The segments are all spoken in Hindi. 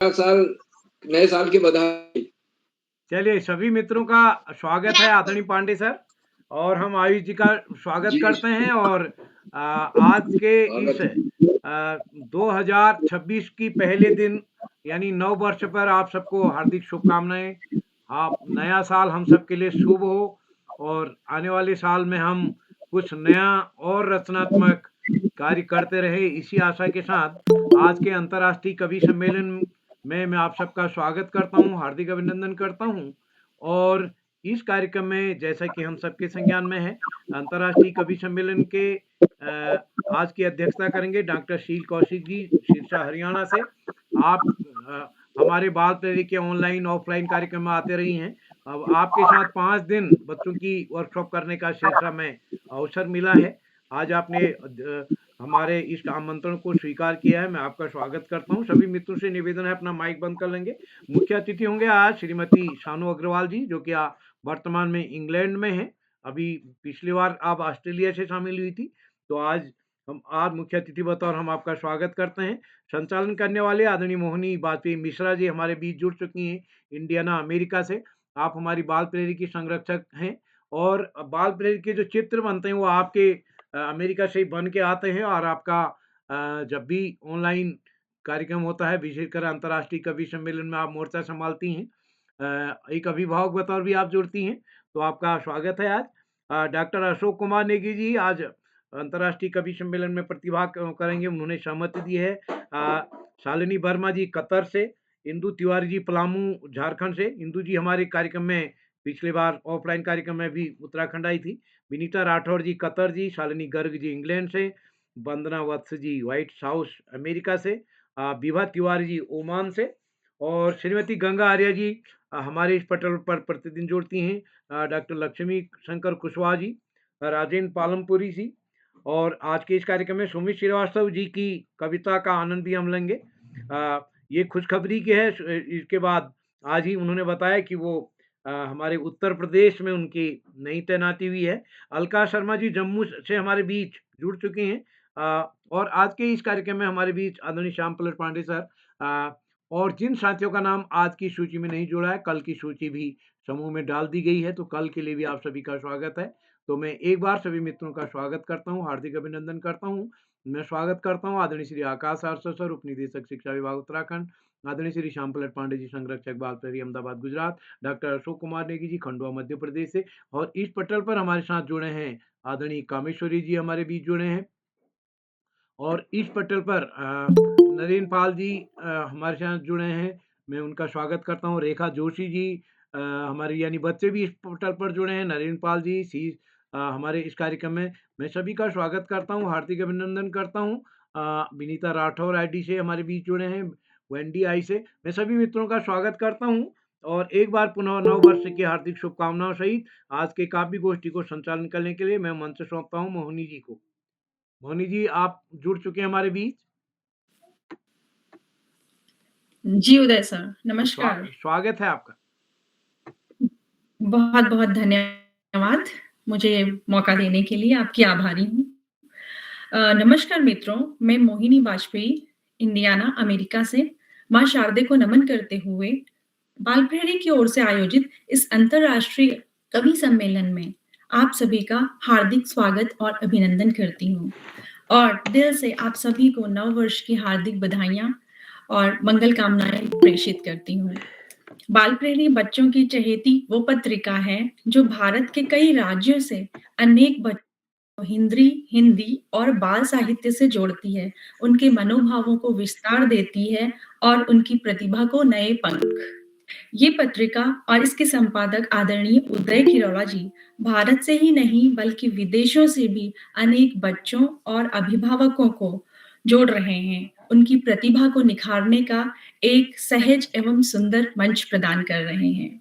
साल नए साल की बधाई। चलिए सभी मित्रों का स्वागत है आदरणीय पांडे सर और हम आयुष जी का स्वागत जी, करते हैं और आज के इस स्वागत है। 2026 की पहले दिन यानी नव वर्ष पर आप सबको हार्दिक शुभकामनाएं। आप नया साल हम सबके लिए शुभ हो और आने वाले साल में हम कुछ नया और रचनात्मक कार्य करते रहे, इसी आशा के साथ आज के अंतर्राष्ट्रीय कवि सम्मेलन में मैं आप सबका स्वागत करता हूं, हार्दिक अभिनंदन करता हूं। और इस कार्यक्रम में जैसा कि हम सबके संज्ञान में है, अंतर्राष्ट्रीय कवि सम्मेलन के आज की अध्यक्षता करेंगे डॉक्टर शील कौशिक जी, सिरसा हरियाणा से। आप हमारे बाल प्रेरी के ऑनलाइन ऑफलाइन कार्यक्रम में आते रही हैं। अब आपके साथ 5 दिन बच्चों की वर्कशॉप करने का सिरसा में अवसर मिला है। आज आपने हमारे इस आमंत्रण को स्वीकार किया है, मैं आपका स्वागत करता हूं। सभी मित्रों से निवेदन है अपना माइक बंद कर लेंगे। मुख्य अतिथि होंगे आज श्रीमती शानू अग्रवाल जी, जो कि वर्तमान में इंग्लैंड में हैं। अभी पिछली बार आप ऑस्ट्रेलिया से शामिल हुई थी, तो आज मुख्य अतिथि बतौर हम आपका स्वागत करते हैं। संचालन करने वाले आदरणीय मोहिनी वाजपेयी मिश्रा जी हमारे बीच जुड़ चुकी हैं इंडियाना अमेरिका से। आप हमारी बाल प्रेरी की संरक्षक हैं और बाल प्रेरी के जो चित्र बनते हैं वो आपके अमेरिका से ही बन के आते हैं और आपका जब भी ऑनलाइन कार्यक्रम होता है, विशेषकर अंतर्राष्ट्रीय कवि सम्मेलन में आप मोर्चा संभालती हैं। एक अभिभावक बतौर भी आप जुड़ती हैं, तो आपका स्वागत है आज। डॉक्टर अशोक कुमार नेगी जी आज अंतर्राष्ट्रीय कवि सम्मेलन में प्रतिभाग करेंगे, उन्होंने सहमति दी है। शालिनी वर्मा जी कतर से, इंदु तिवारी जी पलामू झारखंड से। इंदु जी हमारे कार्यक्रम में पिछले बार ऑफलाइन कार्यक्रम में भी उत्तराखंड आई थी। विनीता राठौर जी कतर जी, शालिनी गर्ग जी इंग्लैंड से, वंदना वत्स जी व्हाइट हाउस अमेरिका से, विभा तिवारी जी ओमान से और श्रीमती गंगा आर्य जी हमारे इस पटल पर प्रतिदिन जुड़ती हैं। डॉक्टर लक्ष्मी शंकर कुशवाहा जी, राजेंद्र पालमपुरी जी और आज के इस कार्यक्रम में सुमित श्रीवास्तव जी की कविता का आनंद भी हम लेंगे। ये खुशखबरी की है, इसके बाद आज ही उन्होंने बताया कि वो हमारे उत्तर प्रदेश में उनकी नई तैनाती हुई है। अलका शर्मा जी जम्मू से हमारे बीच जुड़ चुके हैं। और आज के इस कार्यक्रम में हमारे बीच आदरणीय श्याम पलट पांडे सर और जिन साथियों का नाम आज की सूची में नहीं जुड़ा है, कल की सूची भी समूह में डाल दी गई है, तो कल के लिए भी आप सभी का स्वागत है। तो मैं एक बार सभी मित्रों का स्वागत करता हूँ, हार्दिक अभिनंदन करता हूँ। मैं स्वागत करता हूँ आदरणीय श्री आकाश आर्सो सर, उप निदेशक शिक्षा विभाग उत्तराखंड, आदरणीय श्री श्याम पलट पांडे जी संरक्षक बाल प्रेरी अहमदाबाद गुजरात, डॉक्टर अशोक कुमार नेगी जी खंडवा मध्य प्रदेश से और इस पटल पर हमारे साथ जुड़े हैं आदरणीय कामेश्वरी जी हमारे बीच जुड़े हैं और इस पटल पर नरेंद्र पाल जी हमारे साथ जुड़े हैं, मैं उनका स्वागत करता हूँ। रेखा जोशी जी हमारे यानी बच्चे भी इस पटल पर जुड़े हैं, नरेंद्र पाल जी हमारे इस कार्यक्रम में मैं सभी का स्वागत करता हूँ, हार्दिक अभिनंदन करता हूँ। विनीता राठौर आईडी से हमारे बीच जुड़े हैं, वेंडी आई से मैं सभी मित्रों का स्वागत करता हूँ और एक बार पुनः नव वर्ष की हार्दिक शुभकामनाओं सहित आज के काव्य गोष्ठी को संचालन करने के लिए मैं मंच सौंपता हूँ मोहिनी जी को। मोहिनी जी आप जुड़ चुके हैं हमारे बीच। जी उदय सर, नमस्कार। स्वागत है आपका। बहुत बहुत धन्यवाद मुझे मौका देने के लिए, आपकी आभारी हूँ। नमस्कार मित्रों, मैं मोहिनी वाजपेयी इंडियाना अमेरिका से माँ शारदे को नमन करते हुए बाल प्रेरी की ओर से आयोजित इस अंतर्राष्ट्रीय कवि सम्मेलन में आप सभी का हार्दिक स्वागत और अभिनंदन करती हूँ और दिल से आप सभी को नव वर्ष की हार्दिक बधाइयाँ और मंगल कामनाएं प्रेषित करती हूँ। बाल प्रेरी बच्चों की चहेती वो पत्रिका है जो भारत के कई राज्यों से अनेक बच्चों को हिंदी और बाल साहित्य से जोड़ती है, उनके मनोभावों को विस्तार देती है और उनकी प्रतिभा को नए पंख। ये पत्रिका और इसके संपादक आदरणीय उदय किरौड़ा जी भारत से ही नहीं बल्कि विदेशों से भी अनेक बच्चों और अभिभावकों को जोड़ रहे हैं, उनकी प्रतिभा को निखारने का एक सहज एवं सुंदर मंच प्रदान कर रहे हैं।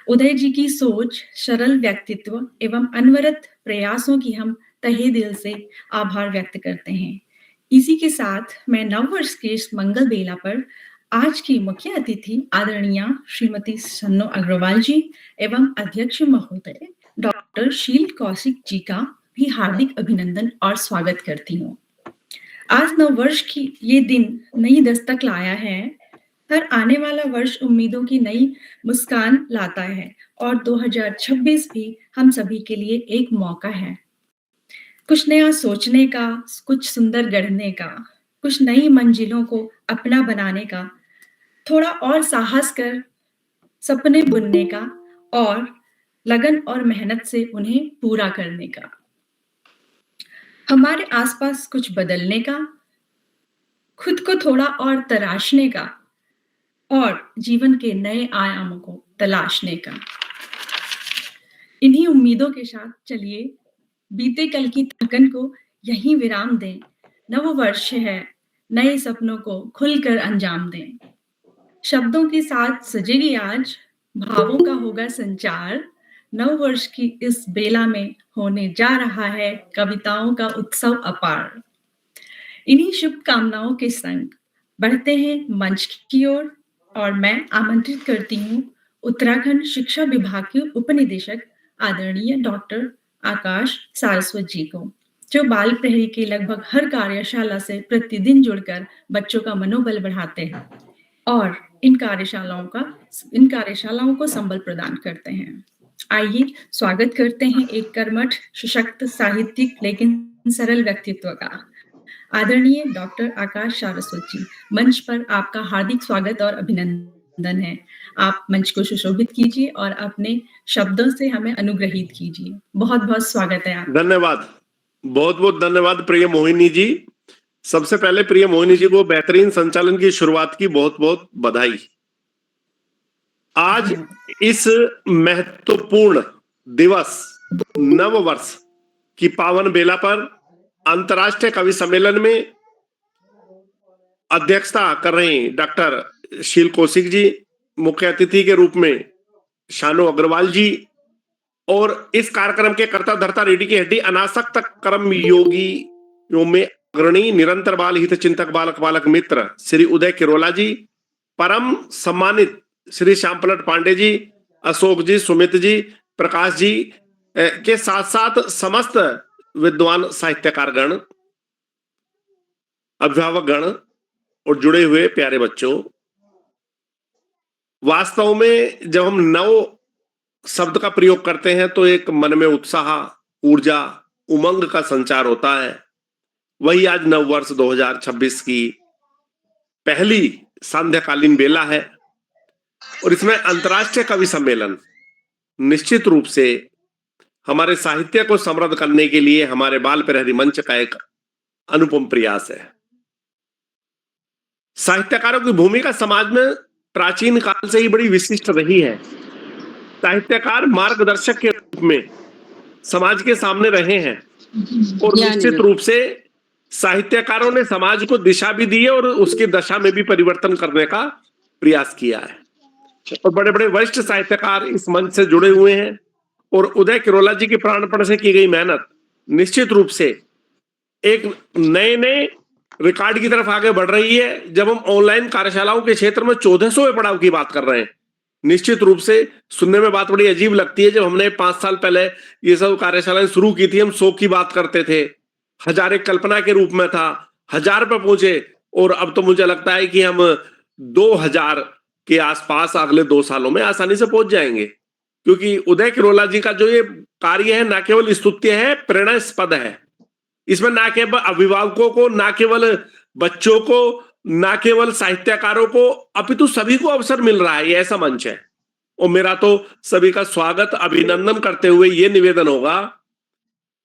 उदय जी की सोच, सरल व्यक्तित्व एवं अनवरत प्रयासों की हम तहे दिल से आभार व्यक्त करते हैं। इसी के साथ मैं नववर्ष के इस मंगल बेला पर आज की मुख्य अतिथि आदरणीय श्रीमती सन्नो अग्रवाल जी एवं अध्यक्ष महोदय डॉक्टर शील कौशिक जी का भी हार्दिक अभिनंदन और स्वागत करती हूँ। आज नववर्ष की ये दिन नई दस्तक लाया है, हर आने वाला वर्ष उम्मीदों की नई मुस्कान लाता है और 2026 भी हम सभी के लिए एक मौका है। कुछ नया सोचने का, कुछ सुंदर गढ़ने का, कुछ नई मंजिलों को अपना बनाने का, थोड़ा और साहस कर सपने बुनने का और लगन और मेहनत से उन्हें पूरा करने का। हमारे आसपास कुछ बदलने का, खुद को थोड़ा और तराशने का और जीवन के नए आयामों को तलाशने का। इन्हीं उम्मीदों के साथ चलिए बीते कल की थकन को यहीं विराम दें। नव वर्ष है, नए सपनों को खुलकर अंजाम दें। शब्दों के साथ सजेगी आज, भावों का होगा संचार। नव वर्ष की इस बेला में होने जा रहा है कविताओं का उत्सव अपार। इन्हीं शुभकामनाओं के संग बढ़ते हैं मंच की ओर और मैं आमंत्रित करती हूँ उत्तराखंड शिक्षा विभाग के उपनिदेशक आदरणीय डॉक्टर आकाश सारस्वत जी को, जो बाल प्रहरी के लगभग हर कार्यशाला से प्रतिदिन जुड़कर बच्चों का मनोबल बढ़ाते हैं और इन कार्यशालाओं को संबल प्रदान करते हैं। आइए स्वागत करते हैं एक कर्मठ, सशक्त, साहित्यिक लेकिन सरल व्यक्तित्व का, आदरणीय डॉक्टर आकाश सारस्वत जी। मंच पर आपका हार्दिक स्वागत और अभिनंदन है। आप मंच को सुशोभित कीजिए और अपने शब्दों से हमें अनुग्रहित कीजिए। बहुत बहुत स्वागत है आपका। धन्यवाद, बहुत बहुत धन्यवाद प्रिय मोहिनी जी। सबसे पहले प्रिय मोहिनी जी को बेहतरीन संचालन की शुरुआत की बहुत बहुत बधाई। आज इस महत्वपूर्ण दिवस नव वर्ष की पावन बेला पर अंतर्राष्ट्रीय कवि सम्मेलन में अध्यक्षता कर रहे हैं डॉक्टर शील कौशिक जी, मुख्य अतिथि के रूप में शानो अग्रवाल जी, और इस कार्यक्रम के कर्ता धर्ता रीढ़ी की हड्डी अनासक्त कर्म योगियों में अग्रणी निरंतर बाल हित चिंतक बालक बालक मित्र श्री उदय किरोला जी, परम सम्मानित श्री श्यामपलट पांडे जी, अशोक जी, सुमित जी, प्रकाश जी के साथ साथ समस्त विद्वान साहित्यकार गण, अभिभावक गण और जुड़े हुए प्यारे बच्चों। वास्तव में जब हम नव शब्द का प्रयोग करते हैं तो एक मन में उत्साह, ऊर्जा, उमंग का संचार होता है। वही आज नव वर्ष 2026 की पहली सांध्यकालीन बेला है और इसमें अंतर्राष्ट्रीय कवि सम्मेलन निश्चित रूप से हमारे साहित्य को समृद्ध करने के लिए हमारे बाल प्रहरी मंच का एक अनुपम प्रयास है। साहित्यकारों की भूमिका समाज में प्राचीन काल से ही बड़ी विशिष्ट रही है। साहित्यकार मार्गदर्शक के रूप में समाज के सामने रहे हैं और निश्चित रूप से साहित्यकारों ने समाज को दिशा भी दी है और उसकी दशा में भी परिवर्तन करने का प्रयास किया है। और बड़े बड़े वरिष्ठ साहित्यकार इस मंच से जुड़े हुए हैं और उदय किरोला जी के प्राणपण से की गई मेहनत निश्चित रूप से एक नए नए रिकॉर्ड की तरफ आगे बढ़ रही है। जब हम ऑनलाइन कार्यशालाओं के क्षेत्र में 1400वें पड़ाव की बात कर रहे हैं, निश्चित रूप से सुनने में बात बड़ी अजीब लगती है। जब हमने 5 साल पहले ये सब कार्यशालाएं शुरू की थी, हम 100 की बात करते थे, 1000 एक कल्पना के रूप में था, 1000 पे पहुंचे और अब तो मुझे लगता है कि हम 2000 के आसपास अगले 2 सालों में आसानी से पहुंच जाएंगे, क्योंकि उदय किरोला जी का जो ये कार्य है न केवल स्तुत्य है, प्रेरणास्पद है। इसमें ना केवल अभिभावकों को, ना केवल बच्चों को, ना केवल साहित्यकारों को, अपितु सभी को अवसर मिल रहा है। ये ऐसा मंच है और मेरा तो सभी का स्वागत अभिनंदन करते हुए ये निवेदन होगा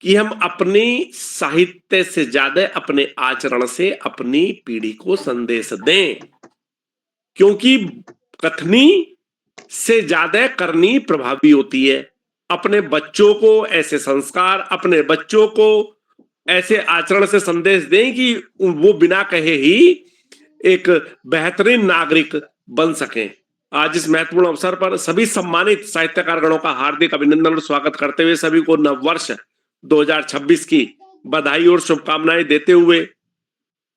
कि हम अपनी साहित्य से ज्यादा अपने आचरण से अपनी पीढ़ी को संदेश दें, क्योंकि कथनी से ज्यादा करनी प्रभावी होती है। अपने बच्चों को ऐसे संस्कार, अपने बच्चों को ऐसे आचरण से संदेश दें कि वो बिना कहे ही एक बेहतरीन नागरिक बन सकें। आज इस महत्वपूर्ण अवसर पर सभी सम्मानित साहित्यकार गणों का हार्दिक अभिनंदन और स्वागत करते हुए सभी को नव वर्ष 2026 की बधाई और शुभकामनाएं देते हुए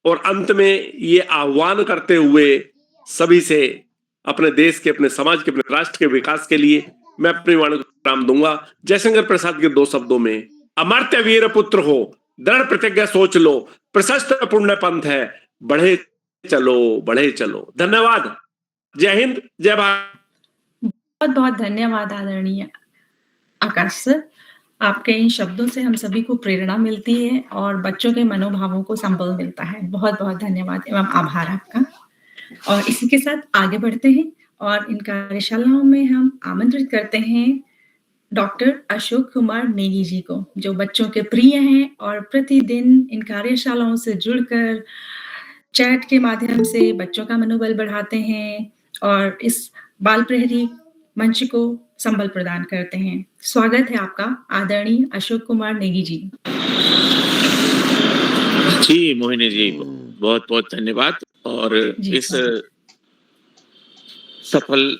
और अंत में ये आह्वान करते हुए सभी से अपने देश के, अपने समाज के, अपने राष्ट्र के विकास के लिए मैं अपनी वाणी को विराम दूंगा। जयशंकर प्रसाद के 2 शब्दों में, अमर्त्य वीर पुत्र हो, दृढ़ प्रतिज्ञा सोच लो, प्रशस्त पुण्य पंथ है, बढ़े चलो बढ़े चलो। धन्यवाद। जय हिंद, जय भारत। बहुत बहुत धन्यवाद आदरणीय आकाश सर। आपके इन शब्दों से हम सभी को प्रेरणा मिलती है और बच्चों के मनोभावों को संबल मिलता है। बहुत बहुत धन्यवाद एवं आभार आपका। और इसी के साथ आगे बढ़ते हैं और इन कार्यशालाओं में हम आमंत्रित करते हैं डॉक्टर अशोक कुमार नेगी जी को, जो बच्चों के प्रिय हैं और प्रतिदिन इन कार्यशालाओं से जुड़कर चैट के माध्यम से बच्चों का मनोबल बढ़ाते हैं और इस बाल प्रहरी मंच को संबल प्रदान करते हैं। स्वागत है आपका आदरणीय अशोक कुमार नेगी जी। जी मोहिनी जी, बहुत बहुत धन्यवाद। और इस सफल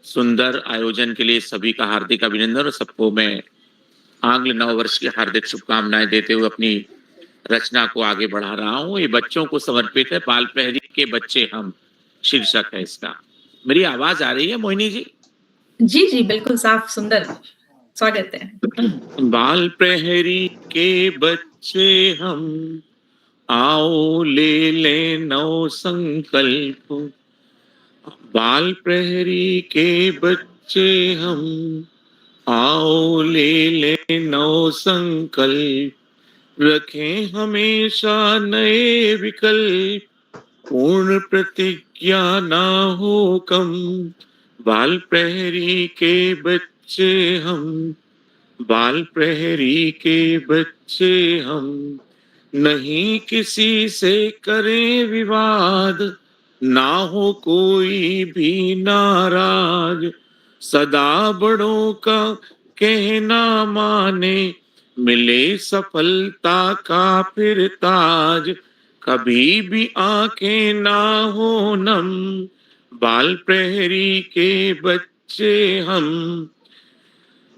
सुंदर आयोजन के लिए सभी का हार्दिक अभिनंदन और सबको मैं आंग्ल नव वर्ष की हार्दिक शुभकामनाएं देते हुए अपनी रचना को आगे बढ़ा रहा हूँ। ये बच्चों को समर्पित है, बाल प्रहरी के बच्चे हम शीर्षक है इसका। मेरी आवाज आ रही है मोहिनी जी? जी जी बिल्कुल साफ सुंदर, स्वागत है। बाल प्रहरी के बच्चे हम, आओ ले ले नौ संकल्प। बाल प्रहरी के बच्चे हम, आओ ले ले नौ संकल्प। रखें हमेशा नए विकल्प, पूर्ण प्रतिज्ञा ना हो कम। बाल प्रहरी के बच्चे हम, बाल प्रहरी के बच्चे हम। नहीं किसी से करें विवाद, ना हो कोई भी नाराज। सदा बड़ों का कहना माने, मिले सफलता का फिर ताज। कभी भी आंखें ना हो नम, बाल प्रहरी के बच्चे हम।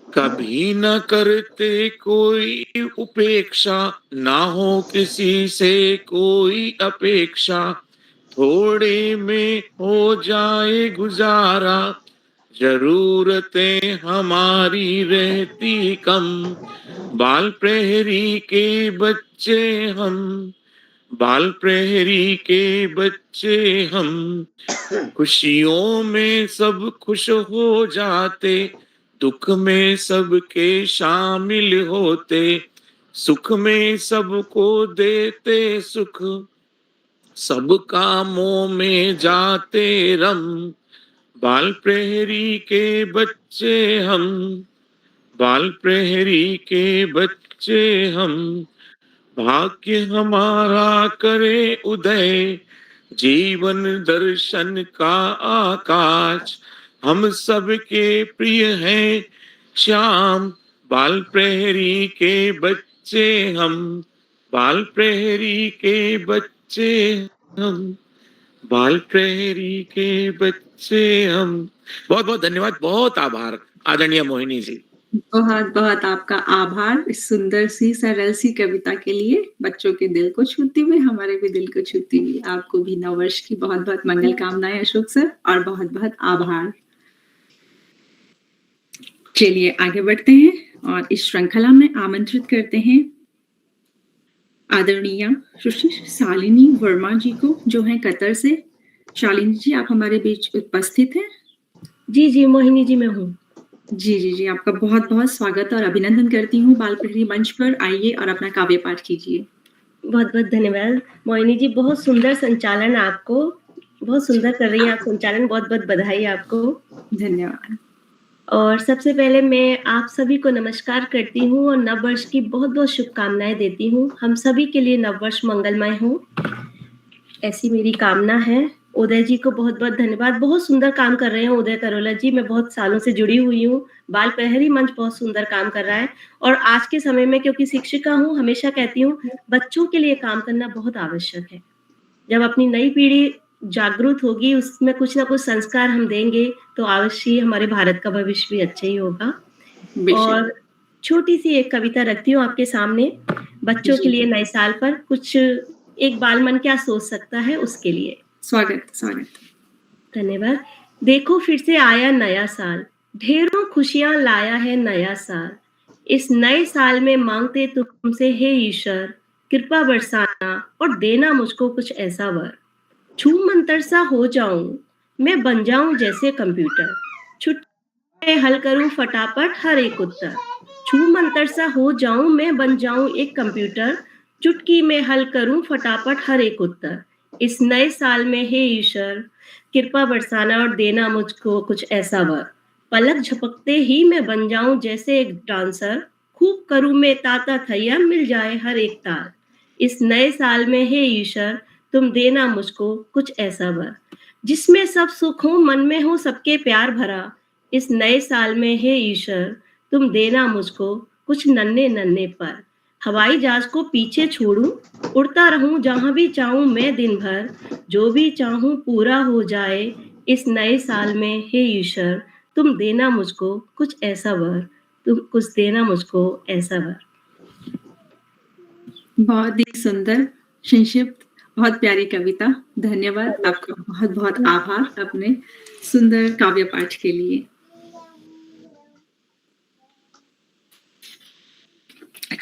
कभी न करते कोई उपेक्षा, ना हो किसी से कोई अपेक्षा। थोड़े में हो जाए गुजारा, जरूरतें हमारी रहती कम। बाल प्रहरी के बच्चे हम, बाल प्रहरी के बच्चे हम। खुशियों में सब खुश हो जाते, दुख में सबके शामिल होते। सुख में सबको देते सुख, सब कामों में जाते रम। बाल प्रहरी के बच्चे हम, बाल प्रहरी के बच्चे हम। भाग्य हमारा करे उदय, जीवन दर्शन का आकाश। हम सबके प्रिय हैं श्याम, बाल प्रहरी के बच्चे हम। बाल प्रहरी के बच्चे हम, बाल प्रहरी के बच्चे हम। बहुत बहुत धन्यवाद, बहुत आभार आदरणीय मोहिनी जी। बहुत बहुत आपका आभार इस सुंदर सी सरल सी कविता के लिए, बच्चों के दिल को छूती हुई, हमारे भी दिल को छूती हुई। आपको भी नववर्ष की बहुत बहुत मंगल कामनाएं अशोक सर, और बहुत बहुत आभार। चलिए आगे बढ़ते हैं और इस श्रृंखला में आमंत्रित करते हैं आदरणीय सुश्री शालिनी वर्मा जी को, जो हैं कतर से। शालिनी जी, आप हमारे बीच उपस्थित हैं? जी जी मोहिनी जी, मैं हूँ। जी जी जी, आपका बहुत बहुत स्वागत और अभिनंदन करती हूँ बाल प्रहरी मंच पर। आइए और अपना काव्य पाठ कीजिए। बहुत बहुत धन्यवाद मोहिनी जी, बहुत सुंदर संचालन, आपको बहुत सुंदर कर रही हैं आप संचालन, बहुत बहुत बधाई आपको। धन्यवाद। और सबसे पहले मैं आप सभी को नमस्कार करती हूँ और नववर्ष की बहुत बहुत शुभकामनाएं देती हूँ। हम सभी के लिए नववर्ष मंगलमय हो, ऐसी मेरी कामना है। उदय जी को बहुत बहुत धन्यवाद, बहुत सुंदर काम कर रहे हैं उदय करोला जी। मैं बहुत सालों से जुड़ी हुई हूँ, बाल प्रहरी मंच बहुत सुंदर काम कर रहा है। और आज के समय में, क्योंकि शिक्षिका हूँ, हमेशा कहती हूँ बच्चों के लिए काम करना बहुत आवश्यक है। जब अपनी नई पीढ़ी जागरूक होगी, उसमें कुछ ना कुछ संस्कार हम देंगे, तो अवश्य हमारे भारत का भविष्य भी अच्छा ही होगा। और छोटी सी एक कविता रखती हूँ आपके सामने, बच्चों के लिए नए साल पर कुछ एक बाल मन क्या सोच सकता है, उसके लिए। स्वागत स्वागत। धन्यवाद। देखो फिर से आया नया साल, ढेरों खुशियां लाया है नया साल। इस नए साल में मांगते तुमसे हे ईश्वर, कृपा बरसाना और देना मुझको कुछ ऐसा वर। छू मंतर सा हो जाऊं, मैं बन जाऊं जैसे कंप्यूटर, छुट्टी में हल करूं फटाफट हर एक उत्तर, छू मंतर सा हो जाऊं मैं बन जाऊं एक कंप्यूटर, चुटकी में हल करूं फटाफट हर एक उत्तर। इस नए साल में हे ईश्वर कृपा बरसाना और देना मुझको कुछ ऐसा वर, पलक झपकते ही मैं बन जाऊं जैसे एक डांसर, खूब करूं मैं ताता थैया मिल जाए हर एक ताल। इस नए साल में हे ईश्वर तुम देना मुझको कुछ ऐसा वर, जिसमें सब सुख हो मन में हो सबके प्यार भरा। इस नए साल में हे ईश्वर तुम देना मुझको कुछ नन्हे नन्हे पर, हवाई जहाज को पीछे छोड़ूं उड़ता रहूं जहां भी चाहूं मैं दिन भर, जो भी चाहूं पूरा हो जाए इस नए साल में हे ईश्वर तुम देना मुझको कुछ ऐसा वर, तुम कुछ देना मुझको ऐसा वर। बहुत ही सुंदर, संक्षिप्त, बहुत प्यारी कविता। धन्यवाद आपका, बहुत बहुत आभार अपने सुंदर काव्य पाठ के लिए।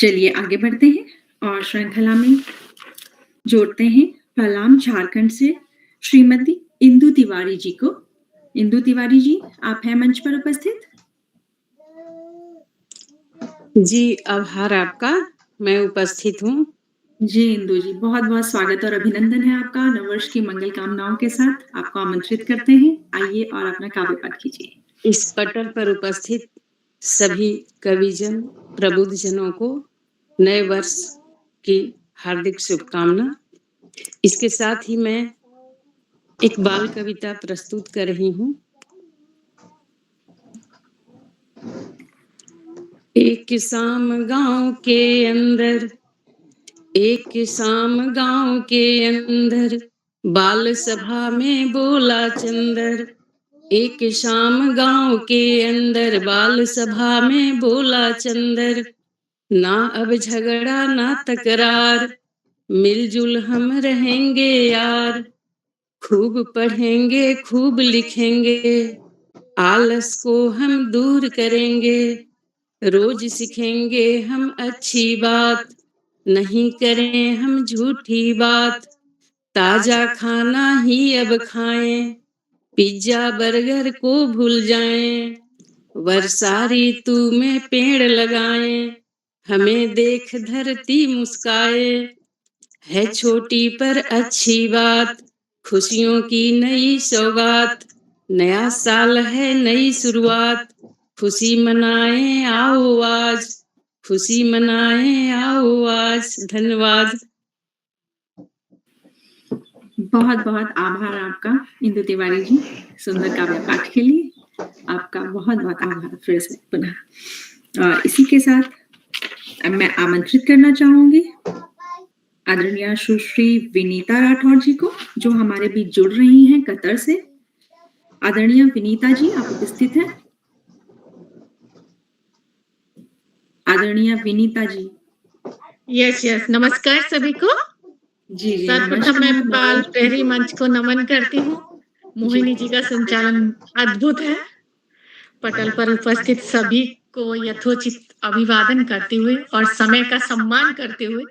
चलिए आगे बढ़ते हैं और श्रृंखला में जोड़ते हैं पलाम झारखंड से श्रीमती इंदु तिवारी जी को। इंदु तिवारी जी, आप हैं मंच पर उपस्थित? जी, आभार आपका, मैं उपस्थित हूँ। जी इंदु जी, बहुत बहुत स्वागत और अभिनंदन है आपका। नववर्ष की मंगल कामनाओं के साथ आपको आमंत्रित करते हैं, आइए और अपना काव्य पाठ कीजिए। इस पटल पर उपस्थित सभी कविजन प्रबुद्धजनों को नए वर्ष की हार्दिक शुभकामना। इसके साथ ही मैं एक बाल कविता प्रस्तुत कर रही हूँ। एक शाम गांव के अंदर, एक शाम गांव के अंदर बाल सभा में बोला चंदर, एक शाम गांव के अंदर बाल सभा में बोला चंदर, ना अब झगड़ा ना तकरार मिलजुल हम रहेंगे यार, खूब पढ़ेंगे खूब लिखेंगे आलस को हम दूर करेंगे, रोज सीखेंगे हम अच्छी बात नहीं करें हम झूठी बात, ताजा खाना ही अब खाएं पिज्जा बर्गर को भूल जाएं, वर्षा ऋतु में पेड़ लगाएं हमें देख धरती मुस्काए, है छोटी पर अच्छी बात खुशियों की नई सौगात, नया साल है नई शुरुआत खुशी मनाएं आओ आज, खुशी मनाएं आओ आज। धन्यवाद। बहुत बहुत आभार आपका इंदु तिवारी जी, सुंदर काव्य पाठ के लिए आपका बहुत बहुत आभार फिर से पुनः। इसी के साथ मैं आमंत्रित करना चाहूंगी आदरणीय सुश्री विनीता राठौर जी को, जो हमारे बीच जुड़ रही हैं कतर से। आदरणीय विनीता जी, आप उपस्थित हैं? आदरणीय विनीता जी। यस यस, नमस्कार सभी को। जी जी, सर्वप्रथम मैं बाल प्रहरी मंच को नमन करती हूँ। मोहिनी जी का संचालन अद्भुत है। पटल पर उपस्थित सभी को यथोचित अभिवादन करते हुए और समय का सम्मान करते हुए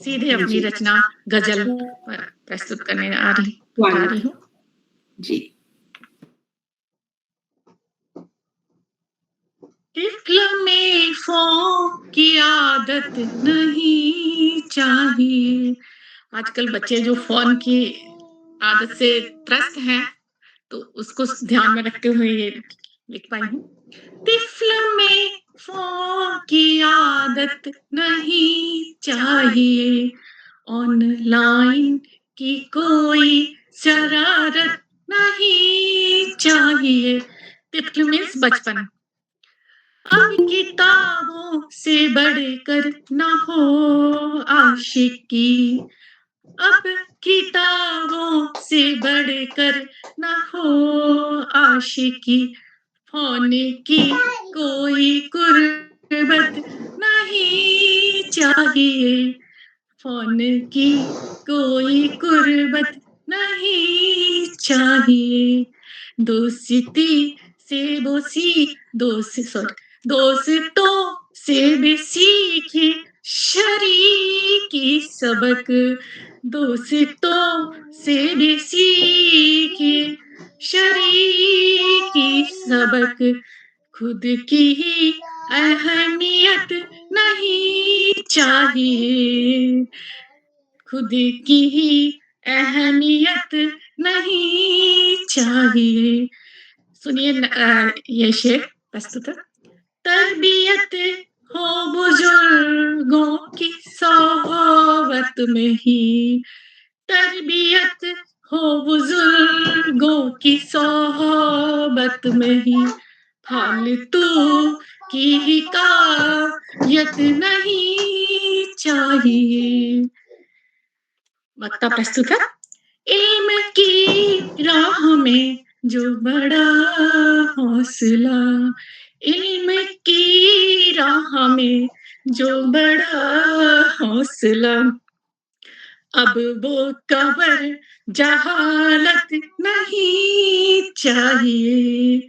सीधे अपनी रचना गजल प्रस्तुत करने जा रही हूँ। जी। टिफल में फोन की आदत नहीं चाहिए। आजकल बच्चे जो फोन की आदत से त्रस्त हैं, तो उसको ध्यान में रखते हुए ये लिख पाई हूँ। टिफल में फोन की आदत नहीं चाहिए, ऑनलाइन की कोई शरारत नहीं चाहिए। टिफल मीन्स बचपन। अब किताबों से बढ़कर न हो आशिकी, अब किताबों से बढ़कर न हो आशिकी, फोन की कोई कुर्बत नहीं चाहिए, फोन की कोई कुर्बत नहीं चाहिए। दोस्ती से दोस्तों से भी सीखी शरीकी सबक, दोस्तों से भी सीखे शरीकी सबक, खुद की ही अहमियत नहीं चाहिए, खुद की ही अहमियत नहीं चाहिए। सुनिए ये शेर प्रस्तुत है। तरबियत हो बुजुर्गों की सोहबत में ही, तरबियत हो बुजुर्गों की सोहबत में ही, फालतू की हिकायत नहीं चाहिए। वक्ता प्रस्तुत है। इल्म की राह में जो बड़ा हौसला, इल्म की राह में जो बड़ा हौसला, अब वो कबर जहालत नहीं चाहिए,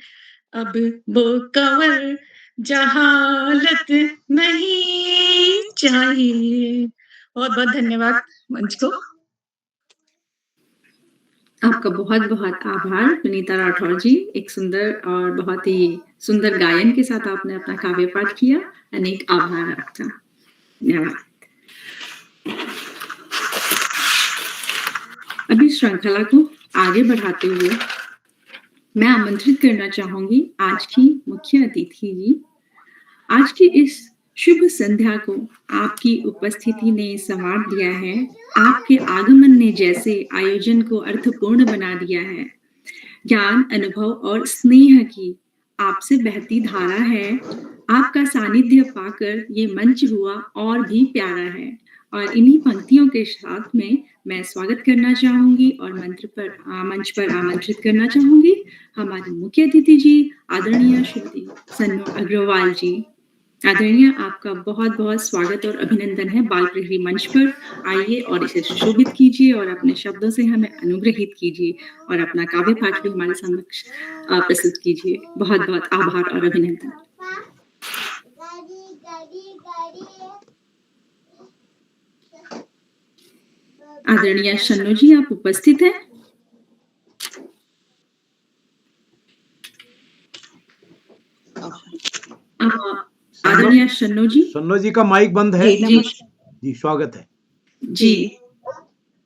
अब वो कबर जहालत नहीं चाहिए। बहुत बहुत धन्यवाद मंच को। आपका बहुत-बहुत आभार विनीता राठौर जी। एक सुंदर और बहुत ही सुंदर गायन के साथ आपने अपना काव्य पाठ किया। अनेक आभार आपका। धन्यवाद। अभी श्रृंखला को आगे बढ़ाते हुए मैं आमंत्रित करना चाहूंगी आज की मुख्य अतिथि जी। आज की इस शुभ संध्या को आपकी उपस्थिति ने संवार दिया है। आपके आगमन ने जैसे आयोजन को अर्थपूर्ण बना दिया है। ज्ञान, अनुभव और स्नेह की आपसे बहती धारा है। आपका सानिध्य पाकर ये मंच हुआ और भी प्यारा है। और इन्हीं पंक्तियों के साथ में मैं स्वागत करना चाहूंगी और मंच पर आमंत्रित करना चाहूंगी हमारी मुख्य अतिथि जी, आदरणीय श्रीमती सन्नू अग्रवाल जी। आदरणीय, आपका बहुत बहुत स्वागत और अभिनंदन है बाल प्रहरी मंच पर। आइए और इसे सुशोभित कीजिए और अपने शब्दों से हमें अनुग्रहित कीजिए और अपना काव्य पाठ भी हमारे समक्ष प्रस्तुत कीजिए। बहुत बहुत आभार और अभिनंदन। आदरणीय सन्नू जी, आप उपस्थित हैं? आदरणीय सन्नू जी का माइक बंद है। जी स्वागत है जी।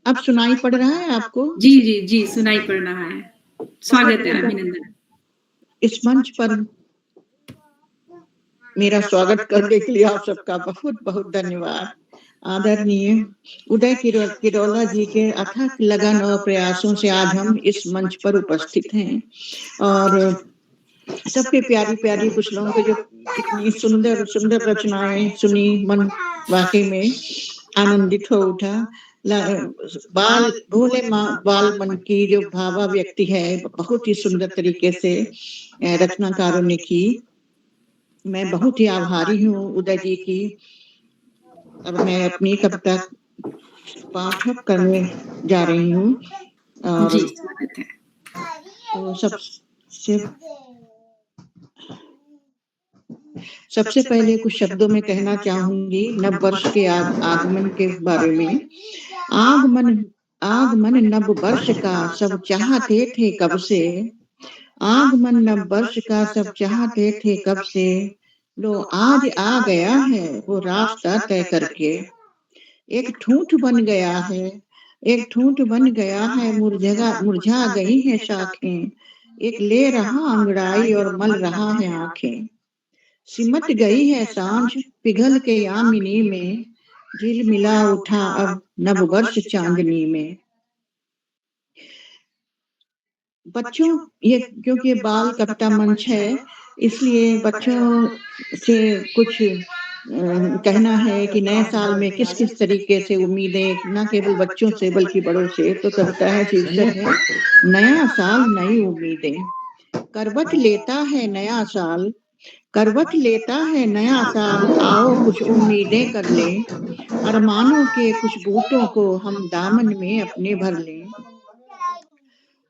अब सुनाई पड़ रहा है आपको? जी जी जी, सुनाई पड़ रहा है। स्वागत है, अभिनंदन। इस मंच पर मेरा स्वागत करने के लिए आप सबका बहुत बहुत धन्यवाद। आदरणीय उदय किरोला जी के अथक लगन और प्रयासों से आज हम इस मंच पर उपस्थित हैं और सबके प्यारी प्यारी कुशलों के जो कितनी सुंदर सुंदर रचनाएं सुनी, मन वाकई में आनंदित हो उठा। भोले बाल मन की जो भावा व्यक्ति है बहुत ही सुंदर तरीके से रचनाकारों ने की। मैं बहुत ही आभारी हूँ उदय जी की। अब मैं अपनी कविता पाठ करने जा रही हूँ और तो सबसे पहले कुछ शब्दों में कहना चाहूंगी नव वर्ष के आगमन के बारे में। आगमन नव वर्ष का सब चाहते थे कब से, आगमन नव वर्ष का सब चाहते थे कब से, लो आज आ गया है वो रास्ता तय करके। एक ठूंठ बन गया है, एक ठूंठ बन गया है, मुरझा गई है शाखें, एक ले रहा अंगड़ाई और मल रहा है आंखें। सिमट गई है सांझ पिघल के यामिनी में, झिलमिला उठा अब नव वर्ष चांदनी में। बच्चों, ये क्योंकि बाल कविता मंच है इसलिए बच्चों से कुछ कहना है कि नए साल में किस किस तरीके से उम्मीदें, न केवल बच्चों से बल्कि बड़ों से। तो कविता है, शीर्षक है नया साल नई उम्मीदें। करवट लेता है नया साल, करवट लेता है नया साल, आओ कुछ उम्मीदें कर लें, अरमानों के कुछ बूटों को हम दामन में अपने भर लें।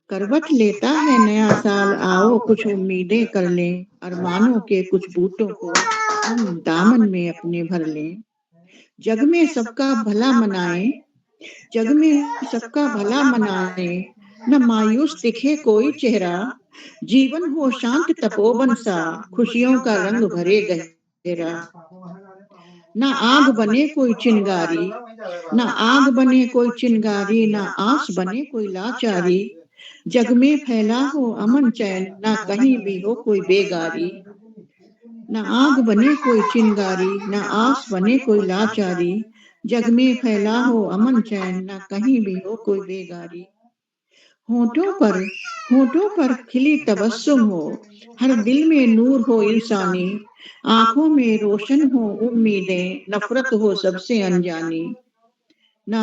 करवट लेता है नया साल, आओ कुछ उम्मीदें कर लें, अरमानों के कुछ बूटों को हम दामन में अपने भर लें। जग में सबका भला मनाएं, जग में सबका भला मनाए, न मायूस दिखे कोई चेहरा, जीवन हो शांत तपोवन सा, खुशियों का रंग भरे गहरा। न आग बने कोई चिंगारी, न आग बने कोई चिंगारी, न आस बने कोई लाचारी, जग में फैला हो अमन चैन, न कहीं भी हो कोई बेगारी। न आग बने कोई चिंगारी, न आस बने कोई लाचारी, जग में फैला हो अमन चैन, न कहीं भी हो कोई बेगारी। होठों पर खिली तबस्सुम हो, हर दिल में नूर हो इंसानी, आंखों में रोशन हो उम्मीदें, नफरत हो सबसे अनजानी। ना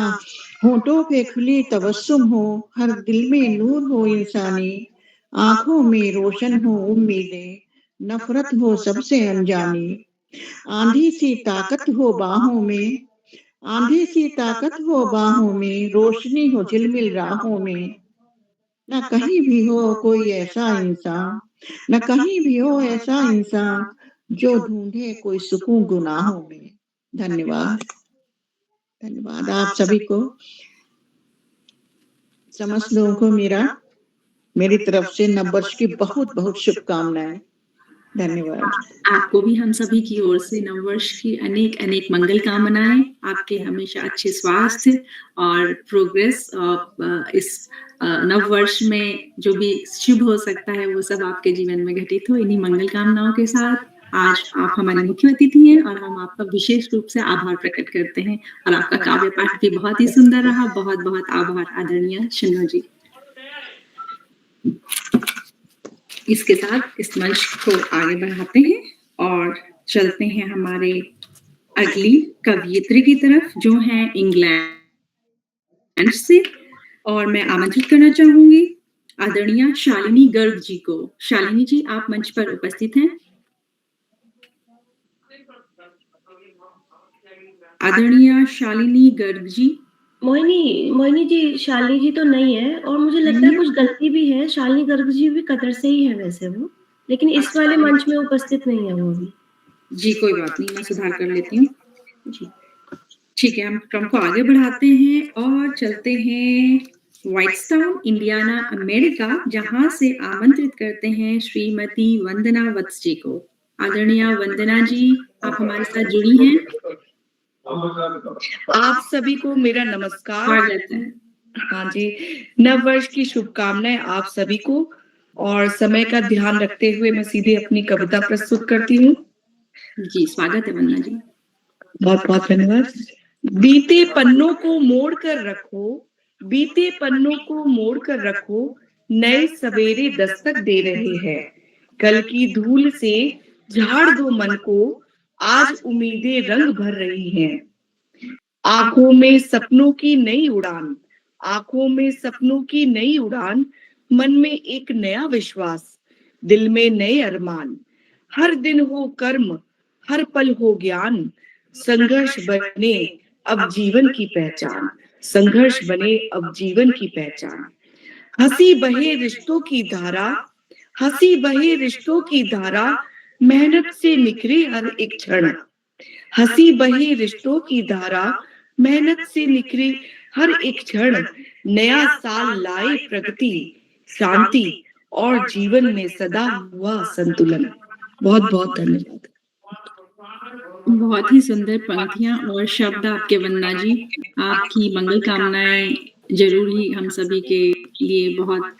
होठों पे खिली तबस्सुम हो, हर दिल में नूर हो इंसानी, आंखों में रोशन हो उम्मीदें, नफरत हो सबसे अनजानी। आंधी सी ताकत हो बाहों में, आंधी सी ताकत हो बाहों में, रोशनी हो झिलमिल राहों में। न कहीं भी हो कोई ऐसा इंसान, न कहीं भी हो ऐसा इंसान, जो ढूंढे कोई सुकून गुनाहों में। धन्यवाद। धन्यवाद आप सभी को, समस्त लोगों को मेरी तरफ से नववर्ष की बहुत बहुत शुभकामनाएं। धन्यवाद। आपको भी हम सभी की ओर से नववर्ष की अनेक अनेक मंगल कामनाएं, आपके हमेशा अच्छे स्वास्थ्य और प्रोग्रेस और इस नववर्ष में जो भी शुभ हो सकता है वो सब आपके जीवन में घटित हो। इन्हीं मंगल कामनाओं के साथ आज आप हमारे मुख्य अतिथि हैं और हम आपका विशेष रूप से आभार प्रकट करते हैं और आपका काव्य पाठ भी बहुत ही सुंदर रहा। बहुत बहुत आभार आदरणीय शन्नो जी। इसके साथ इस मंच को आगे बढ़ाते हैं और चलते हैं हमारे अगली कवयित्री की तरफ जो है इंग्लैंड से, और मैं आमंत्रित करना चाहूंगी आदरणीय शालिनी गर्ग जी को। शालिनी जी आप मंच पर उपस्थित हैं। आदरणीय शालिनी गर्ग जी। मोहिनी जी, शालिनी जी तो नहीं है और मुझे लगता है कुछ गलती भी है। शालिनी गर्ग जी भी कतर से ही है वैसे वो, लेकिन इस वाले मंच में उपस्थित नहीं है वो भी। जी कोई बात नहीं, मैं सुधार कर लेती हूँ जी। ठीक है, हम क्रम को आगे बढ़ाते हैं और चलते हैं व्हाइट्सटाउन इंडियाना अमेरिका, जहां से आमंत्रित करते हैं श्रीमती वंदना वत्स जी को। आदरणीय वंदना जी आप हमारे साथ जुड़ी हैं। आप सभी को मेरा नमस्कार। हाँ जी, नव वर्ष की शुभकामनाएं आप सभी को, और समय का ध्यान रखते हुए मैं सीधे अपनी कविता प्रस्तुत करती हूँ। जी स्वागत है वंदना जी। बहुत बहुत धन्यवाद। बीते पन्नों को मोड़ कर रखो, बीते पन्नों को मोड़ कर रखो, नए सवेरे दस्तक दे रहे हैं। कल की धूल से झाड़ दो मन को, आज उम्मीदें रंग भर रही हैं। आंखों में सपनों की नई उड़ान, आंखों में सपनों की नई उड़ान, मन में एक नया विश्वास, दिल में नए अरमान। हर दिन हो कर्म, हर पल हो ज्ञान, संघर्ष बने अब जीवन की पहचान, संघर्ष बने अब जीवन की पहचान। हंसी बहे रिश्तों की धारा, हंसी बहे रिश्तों की धारा, मेहनत से निखरे हर एक क्षण। हंसी बहे रिश्तों की धारा, मेहनत से निखरे हर एक क्षण। नया साल लाए प्रगति, शांति और जीवन में सदा हुआ संतुलन। बहुत बहुत धन्यवाद। बहुत ही सुंदर पंक्तियां और शब्द आपके वंदना जी। आपकी मंगल कामनाएं जरूर ही हम सभी के लिए बहुत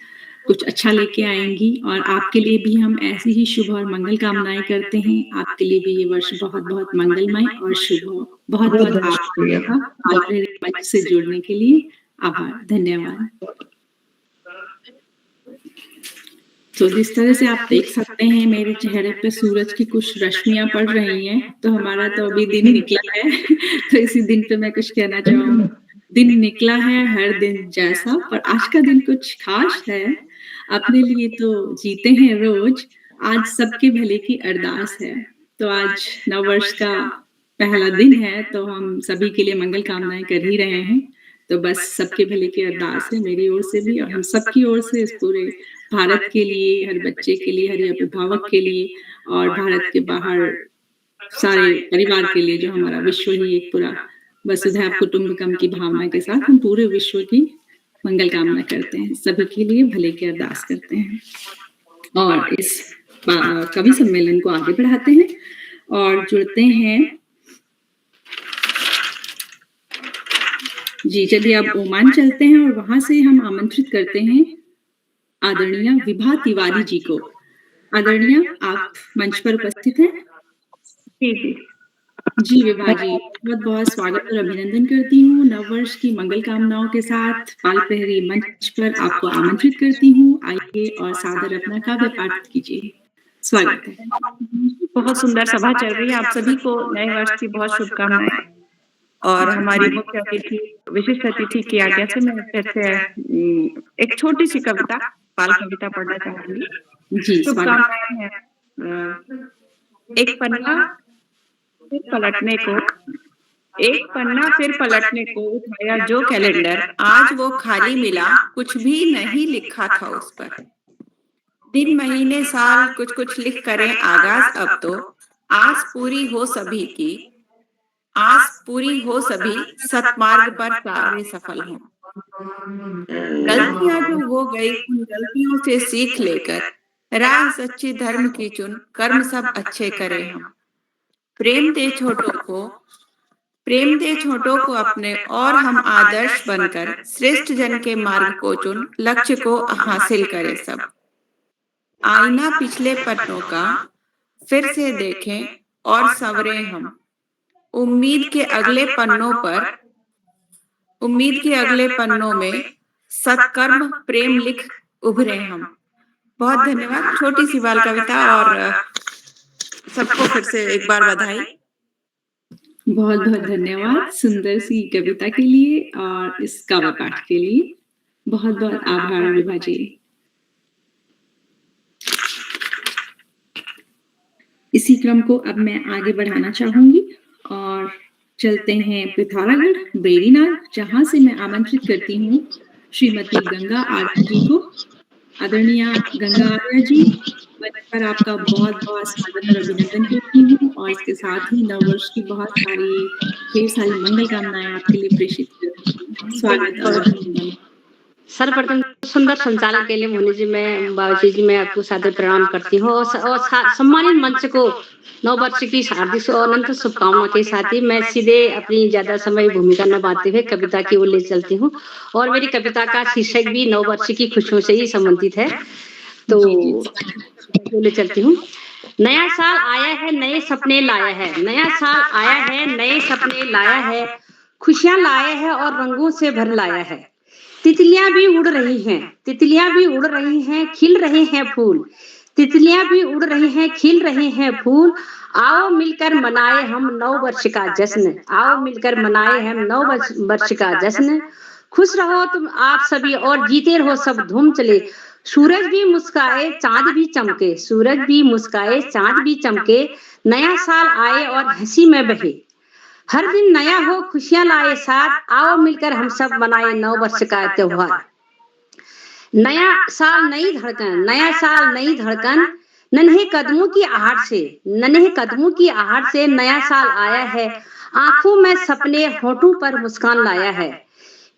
कुछ अच्छा लेके आएंगी और आपके लिए भी हम ऐसी ही शुभ और मंगल कामनाएं करते हैं। आपके लिए भी ये वर्ष बहुत बहुत मंगलमय और शुभ हो। बहुत बहुत आभार मंच से जुड़ने के लिए। आभार, धन्यवाद। तो जिस तरह से आप देख सकते हैं मेरे चेहरे पे सूरज की कुछ रश्मियां पड़ रही हैं, तो हमारा तो अभी दिन निकला है तो इसी दिन पे मैं कुछ कहना चाहूँगी। दिन निकला है हर दिन जैसा, पर आज का दिन कुछ खास है। अपने लिए तो जीते हैं रोज, आज सबके भले की अरदास है। तो आज नव वर्ष का पहला दिन है, तो हम सभी के लिए मंगल कामनाएं कर ही रहे हैं। तो बस सबके भले की अरदास है मेरी ओर से भी और हम सबकी ओर से, इस पूरे भारत के लिए, हर बच्चे के लिए, हर अभिभावक के लिए और भारत के बाहर सारे परिवार के लिए, जो हमारा विश्व ही एक पूरा वसुधैव कुटुंबकम की भावना के साथ हम पूरे विश्व की मंगल कामना करते हैं, सभी के लिए भले की अरदास करते हैं और इस कवि सम्मेलन को आगे बढ़ाते हैं और जुड़ते हैं। जी चलिए अब ओमान चलते हैं और वहां से हम आमंत्रित करते हैं आदरणीय विभा तिवारी जी को। आदरणीय आप मंच पर उपस्थित हैं। जी विभा जी, बहुत बहुत स्वागत और अभिनंदन करती हूँ। नववर्ष की मंगल कामनाओं के साथ पाल प्रहरी मंच पर आपको आमंत्रित करती हूँ। आइए और सादर अपना काव्य पाठ कीजिए। स्वागत है। बहुत सुंदर सभा चल रही है। आप सभी को नए वर्ष की बहुत शुभकामनाएं और हमारी मुख्य अतिथि विशिष्ट अतिथि की आज्ञा से मैं फिर से एक छोटी सी कविता बाल कविता पढ़ना चाहूंगी। जी शुभकामनाएं हैं। एक पन्ना फिर पलटने को उठाया जो कैलेंडर, आज वो खाली मिला, कुछ भी नहीं लिखा था उस पर। दिन महीने साल कुछ कुछ लिख करें आगाज, अब तो आस पूरी हो सभी की, आस पूरी हो सभी, सतमार्ग पर सारे सफल हों। गलतियां जो हो गई उन गलतियों से सीख लेकर राह सच्ची धर्म की चुन, कर्म सब अच्छे करें हम। प्रेम दे छोटों को अपने और हम आदर्श बनकर श्रेष्ठ जन के मार्ग को चुन, लक्ष्य को हासिल करें सब। आईना पिछले पन्नों का फिर से देखें और संवरें हम। उम्मीद के अगले पन्नों में सत्कर्म प्रेम लिख उभरे हम। बहुत धन्यवाद। छोटी सी बाल कविता और सबको फिर से एक बार बधाई। बहुत बहुत धन्यवाद सुंदर सी कविता के लिए और इस काव्य पाठ के लिए बहुत बहुत आभार विभा जी। इसी क्रम को अब मैं आगे बढ़ाना चाहूंगी और चलते हैं पिथौरागढ़ बेरीनाग, जहां से मैं आमंत्रित करती हूँ श्रीमती गंगा आर्या जी को। आदरणीय गंगा आर्या जी, मंच पर आपका बहुत बहुत स्वागत और अभिनंदन करती हूँ और इसके साथ ही नववर्ष की बहुत सारी ढेर सारी मंगल कामनाएं आपके लिए प्रेषित करती हूँ। स्वागत और अभिनंदन। सर्वप्रथम सुंदर संचालन के लिए मोहिनी जी, मैं बाबूजी जी, मैं आपको सादर प्रणाम करती हूँ और सम्मानित मंच को नव वर्ष की हार्दिक और अनंत शुभकामनाओं के साथ ही मैं सीधे अपनी ज्यादा समय भूमिका निभाते हुए कविता की ओर ले चलती हूँ और मेरी कविता का शीर्षक भी नव वर्ष की खुशियों से ही संबंधित है, तो ले चलती हूँ। नया साल आया है, नए सपने लाया है, नया साल आया है, नए सपने लाया है, खुशियां लाया है और रंगों से भर लाया है। तितलियां भी उड़ रही हैं, तितलियां भी उड़ रही हैं, खिल रहे हैं फूल, तितलियां भी उड़ रही हैं, खिल रहे हैं फूल। आओ मिलकर मनाए हम नव वर्ष का जश्न, आओ मिलकर मनाए हम नव वर्ष का जश्न। खुश रहो तुम आप सभी और जीते रहो सब, धूम चले, सूरज भी मुस्काए चांद भी चमके, सूरज भी मुस्काए चांद भी चमके। नया साल आए और हंसी में बहे, हर दिन नया हो खुशियां लाए साथ, आओ मिलकर हम सब मनाए नव वर्ष का त्योहार। नया साल नई धड़कन, नया साल नई धड़कन, नन्हे कदमों की आहट से, नन्हे कदमों की आहट से नया साल आया है। आंखों में सपने, होठों पर मुस्कान लाया है।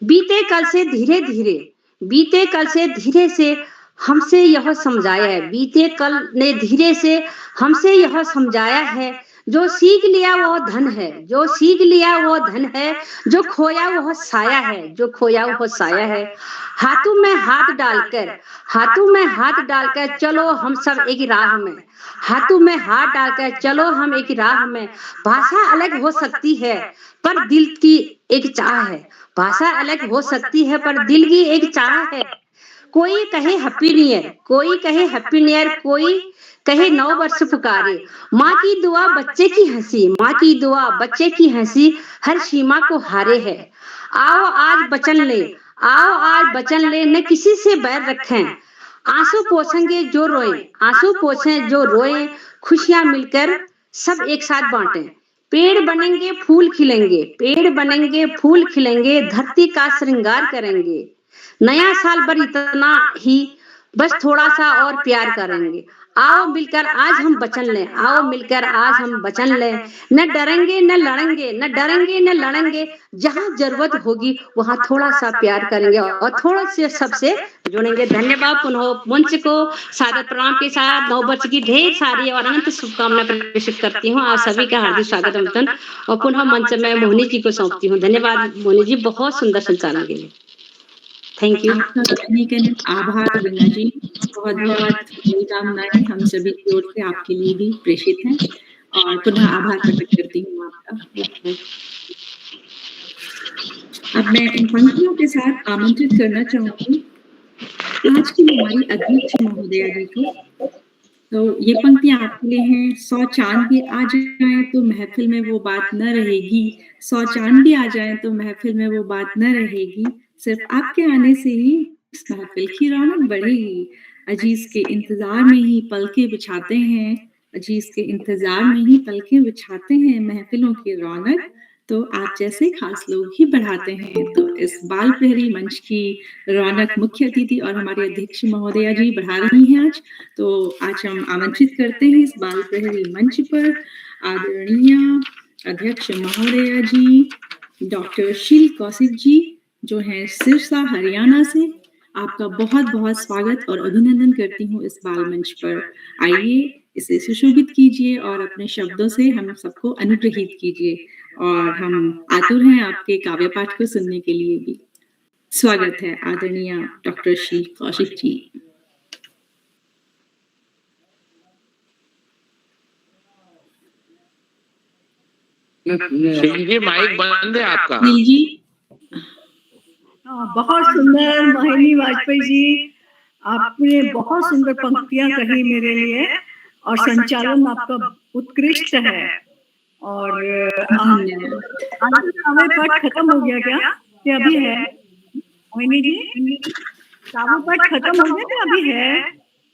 बीते कल से धीरे धीरे, बीते कल से धीरे से हमसे यह समझाया है, बीते कल ने धीरे से हमसे यह समझाया है। जो सीख लिया वो धन है, जो सीख लिया वो धन है, जो खोया वह साया है, जो खोया वह साया है। हाथों में हाथ डालकर, हाथों में हाथ डालकर चलो हम सब एक राह में, हाथों में हाथ डालकर चलो हम एक राह में। भाषा अलग हो सकती है पर दिल की एक चाह है, भाषा अलग हो सकती है पर दिल की एक चाह है। कोई कहे हैप्पी न्यू ईयर, कोई कहे हैप्पी न्यू ईयर, कोई कहे नव वर्ष पुकारे। माँ की दुआ बच्चे की हंसी, माँ की दुआ बच्चे की हंसी हर सीमा को हारे है। आओ आज वचन ले, आओ आज वचन ले, न किसी से बैर रखें। आंसू पोछेंगे जो रोए, आंसू पोछे जो रोए, खुशियां मिलकर सब एक साथ बांटें। पेड़ बनेंगे फूल खिलेंगे, पेड़ बनेंगे फूल खिलेंगे, धरती का श्रृंगार करेंगे। नया साल पर इतना ही बस थोड़ा सा और प्यार करेंगे। आओ मिलकर आज हम वचन लें, आओ मिलकर आज हम वचन लें, न डरेंगे न लड़ेंगे, न डरेंगे न लड़ेंगे, जहाँ जरूरत होगी वहाँ थोड़ा सा प्यार करेंगे और थोड़ा से सबसे जुड़ेंगे। धन्यवाद। पुनः मंच को सादर प्रणाम के साथ नववर्ष की ढेर सारी और अनंत शुभकामनाएं प्रेषित करती हूँ। आप सभी का हार्दिक स्वागत अभिनंदन और पुनः मंच में मोहिनी जी को सौंपती हूँ। धन्यवाद मोहिनी जी, बहुत सुंदर संचालन के लिए। Thank you. आभार वीना जी, बहुत बहुत शुभकामनाएं हम सभी की ओर से आपके लिए भी प्रेषित हैं और पुनः आभार प्रकट करती हूँ आपका। अब मैं इन पंक्तियों के साथ आमंत्रित करना चाहूंगी आज की हमारी अध्यक्ष महोदया जी को। तो ये पंक्तियां आपके लिए हैं। 100 चांद भी आ जाए तो महफिल में वो बात न रहेगी, 100 चांद भी आ जाए तो महफिल में वो बात न रहेगी, सिर्फ आपके आने से ही इस महफिल की रौनक बढ़ेगी। अजीज के इंतजार में ही पलके बिछाते हैं, अजीज के इंतजार में ही पलके बिछाते हैं, महफिलों की रौनक तो आप जैसे खास लोग ही बढ़ाते हैं। तो इस बाल प्रहरी मंच की रौनक मुख्य अतिथि और हमारे अध्यक्ष महोदया जी बढ़ा रही हैं आज। तो आज हम आमंत्रित करते हैं इस बाल प्रहरी मंच पर आदरणीय अध्यक्ष महोदया जी डॉक्टर शील कौशिक जी, जो हैं सिरसा हरियाणा से। आपका बहुत बहुत स्वागत और अभिनंदन करती हूँ इस बाल मंच पर। आइए इसे सुशोभित कीजिए और अपने शब्दों से हम सबको अनुग्रहित कीजिए और हम आतुर हैं आपके काव्य पाठ को सुनने के लिए भी। स्वागत है आदरणीय डॉक्टर शील कौशिक जी। शील जी माइक बंद है आपका। शील जी बहुत सुंदर मोहिनी वाजपेयी जी, आपने बहुत सुंदर पंक्तियां कही मेरे लिए और संचालन आपका उत्कृष्ट है। और काव्य पाठ खत्म हो गया क्या कि अभी है मोहिनी जी? काव्य पाठ खत्म हो गया कि अभी है?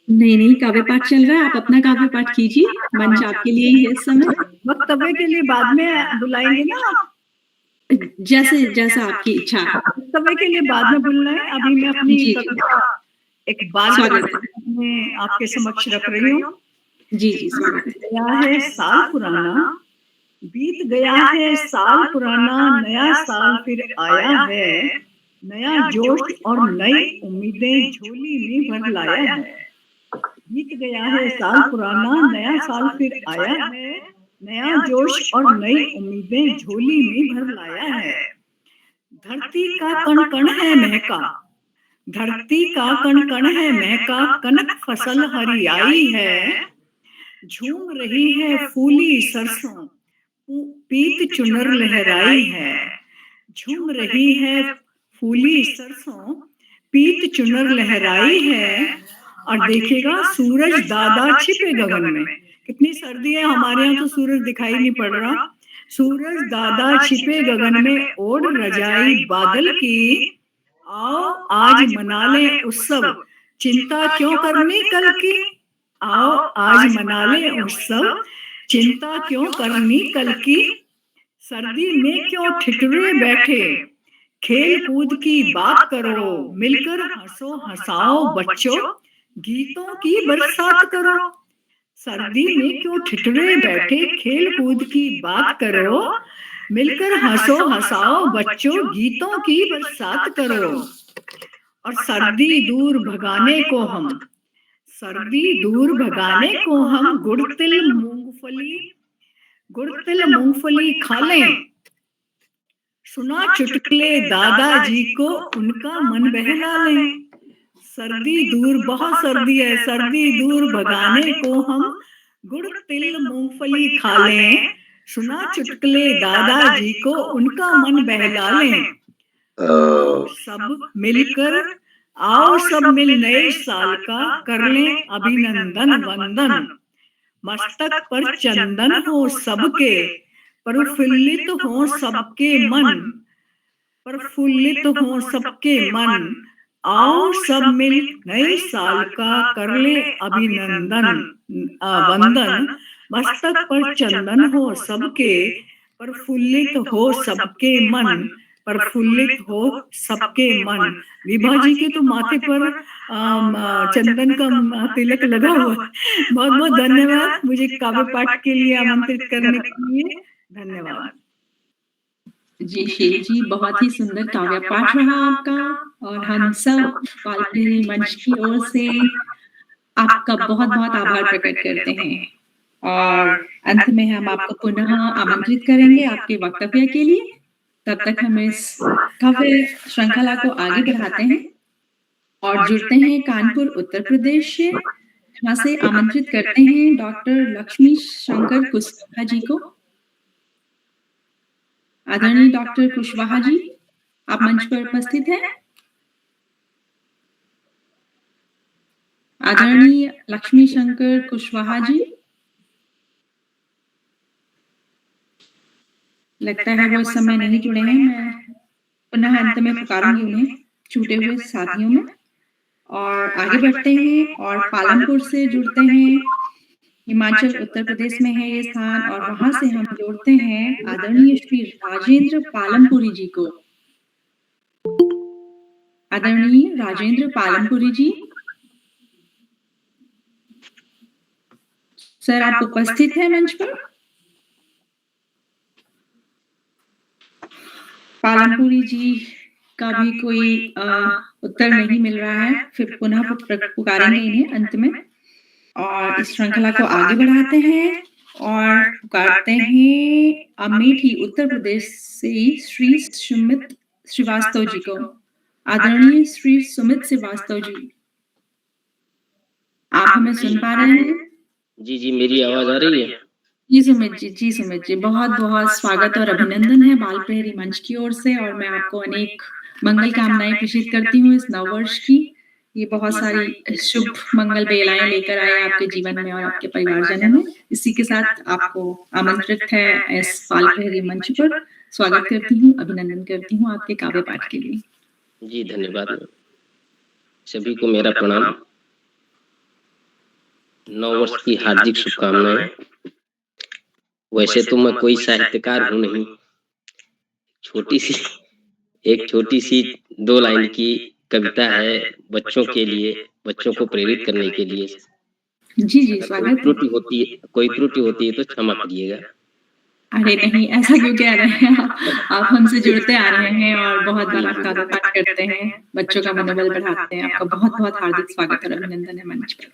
नहीं, काव्य पाठ चल रहा है। आप अपना काव्य पाठ कीजिए, मंच आपके लिए ही है इस समय। वक्तव्य के लिए बाद में बुलाएंगे ना आप? जैसा आपकी इच्छा। वक्तव्य के लिए बाद में बुलना है। अभी मैं अपनी कविता एक बाल में आपके समक्ष रख रही हूँ। जी स्वागत है। गया है साल पुराना, बीत गया है साल पुराना, नया साल फिर आया है, नया जोश और नई उम्मीदें झोली में भर लाया है। बीत गया है साल पुराना, नया साल फिर आया है, नया जोश और नई उम्मीदें झोली में भर लाया है। धरती का कण कण है महका, धरती का कण कण है महका, कनक फसल हरियाई है, झूम रही है फूली सरसों, पीत चुनर लहराई है। झूम रही है फूली सरसों, पीत चुनर लहराई है। और देखिएगा सूरज दादा छिपे गगन में। कितनी सर्दी है हमारे यहाँ, तो सूरज दिखाई नहीं पड़ रहा। सूरज दादा छिपे गगन में, ओढ़ रजाई बादल की, आओ आज मना ले उत्सव, चिंता क्यों करनी कल की। आओ आज मना ले उत्सव, चिंता क्यों करनी कल की। सर्दी में क्यों ठिठुरे बैठे, खेल कूद की बात करो, मिलकर हंसो हंसाओ बच्चों, गीतों की बरसात करो। सर्दी में क्यों ठिठुरे बैठे, खेल कूद की बात करो, मिलकर हंसो हंसाओ बच्चों, गीतों की बरसात करो। और सर्दी दूर भगाने को हम, सर्दी दूर भगाने को हम, गुड़ तिल मूंगफली खा लें। सुना चुटकुले दादाजी को, उनका मन बहला लें। सर्दी दूर, बहुत सर्दी है, सर्दी दूर भगाने को हम गुड़ तिल मूंगफली खा लें। सुना चुटकुले दादाजी को, उनका मन बहला लें। सब मिलकर आओ, सब मिल नए साल का कर लें अभिनंदन वंदन। मस्तक पर चंदन हो सबके, प्रफुल्लित हो सबके मन, प्रफुल्लित हो सबके मन। आओ सब मिल नए साल का कर ले अभिनंदन वंदन। मस्तक पर चंदन हो सबके, प्रफुल्लित हो सबके मन। प्रफुल्लित हो सबके मन। विभा जी के तो माथे पर चंदन का तिलक लगा हुआ है। बहुत बहुत धन्यवाद मुझे काव्य पाठ के लिए आमंत्रित करने के लिए। धन्यवाद जी शील जी, बहुत ही सुंदर काव्य पाठ रहा आपका और हम सब वाल्मीकि मंच की ओर से आपका बहुत बहुत आभार प्रकट करते हैं। और अंत में हम आपको पुनः आमंत्रित करेंगे आपके वक्तव्य के लिए। तब तक हम इस काव्य श्रृंखला को आगे बढ़ाते हैं और जुड़ते हैं कानपुर उत्तर प्रदेश से। यहाँ से आमंत्रित करते हैं डॉक्टर लक्ष्मी शंकर कुशवाहा जी को। आदरणीय डॉक्टर कुशवाहा जी, आप मंच पर उपस्थित हैं। आदरणीय लक्ष्मी शंकर कुशवाहा जी, लगता है वो इस समय नहीं जुड़े हैं। मैं पुनः अंत में पुकारूंगी उन्हें छूटे हुए साथियों में। और आगे बढ़ते हैं और पालनपुर से जुड़ते हैं। हिमाचल उत्तर प्रदेश में है ये स्थान और वहां से हम जोड़ते हैं आदरणीय श्री राजेंद्र पालमपुरी जी को। आदरणीय राजेंद्र पालमपुरी जी, सर आप उपस्थित हैं मंच पर? पालमपुरी जी का भी कोई उत्तर नहीं मिल रहा है, फिर पुनः पुकारेंगे इन्हें अंत में। और इस श्रृंखला को आगे बढ़ाते हैं और पुकारते हैं अमेठी उत्तर प्रदेश से श्री सुमित श्रीवास्तव जी को। आदरणीय श्री सुमित श्रीवास्तव जी, आप हमें सुन पा रहे हैं? जी मेरी आवाज आ रही है? जी सुमित जी, बहुत बहुत स्वागत और अभिनंदन है बाल प्रहरी मंच की ओर से। और मैं आपको अनेक मंगल कामनाएं प्रेषित करती हूँ इस नववर्ष की। ये बहुत सारी शुभ मंगल बेलाएं लेकर आए आपके जीवन में और आपके परिवारजनों में। इसी के साथ आपको आमंत्रित है इस बाल प्रहरी मंच पर। स्वागत करती हूँ, अभिनंदन करती हूँ आपके काव्य पाठ के लिए। जी धन्यवाद। सभी को मेरा प्रणाम। नववर्ष की हार्दिक शुभकामनाएं। वैसे तो मैं कोई साहित्यकार हूँ नहीं, एक छोटी सी 2 लाइन की कविता है बच्चों के लिए, बच्चों को प्रेरित करने के लिए। जी स्वागत। कोई त्रुटि होती है तो क्षमा करिएगा। अरे नहीं, ऐसा क्यों कह रहे हैं आप हमसे जुड़ते आ रहे हैं और बहुत बार आप काव्य पाठ करते हैं, बच्चों का मनोबल बढ़ाते हैं। आपका बहुत बहुत हार्दिक स्वागत और अभिनंदन है मंच पर।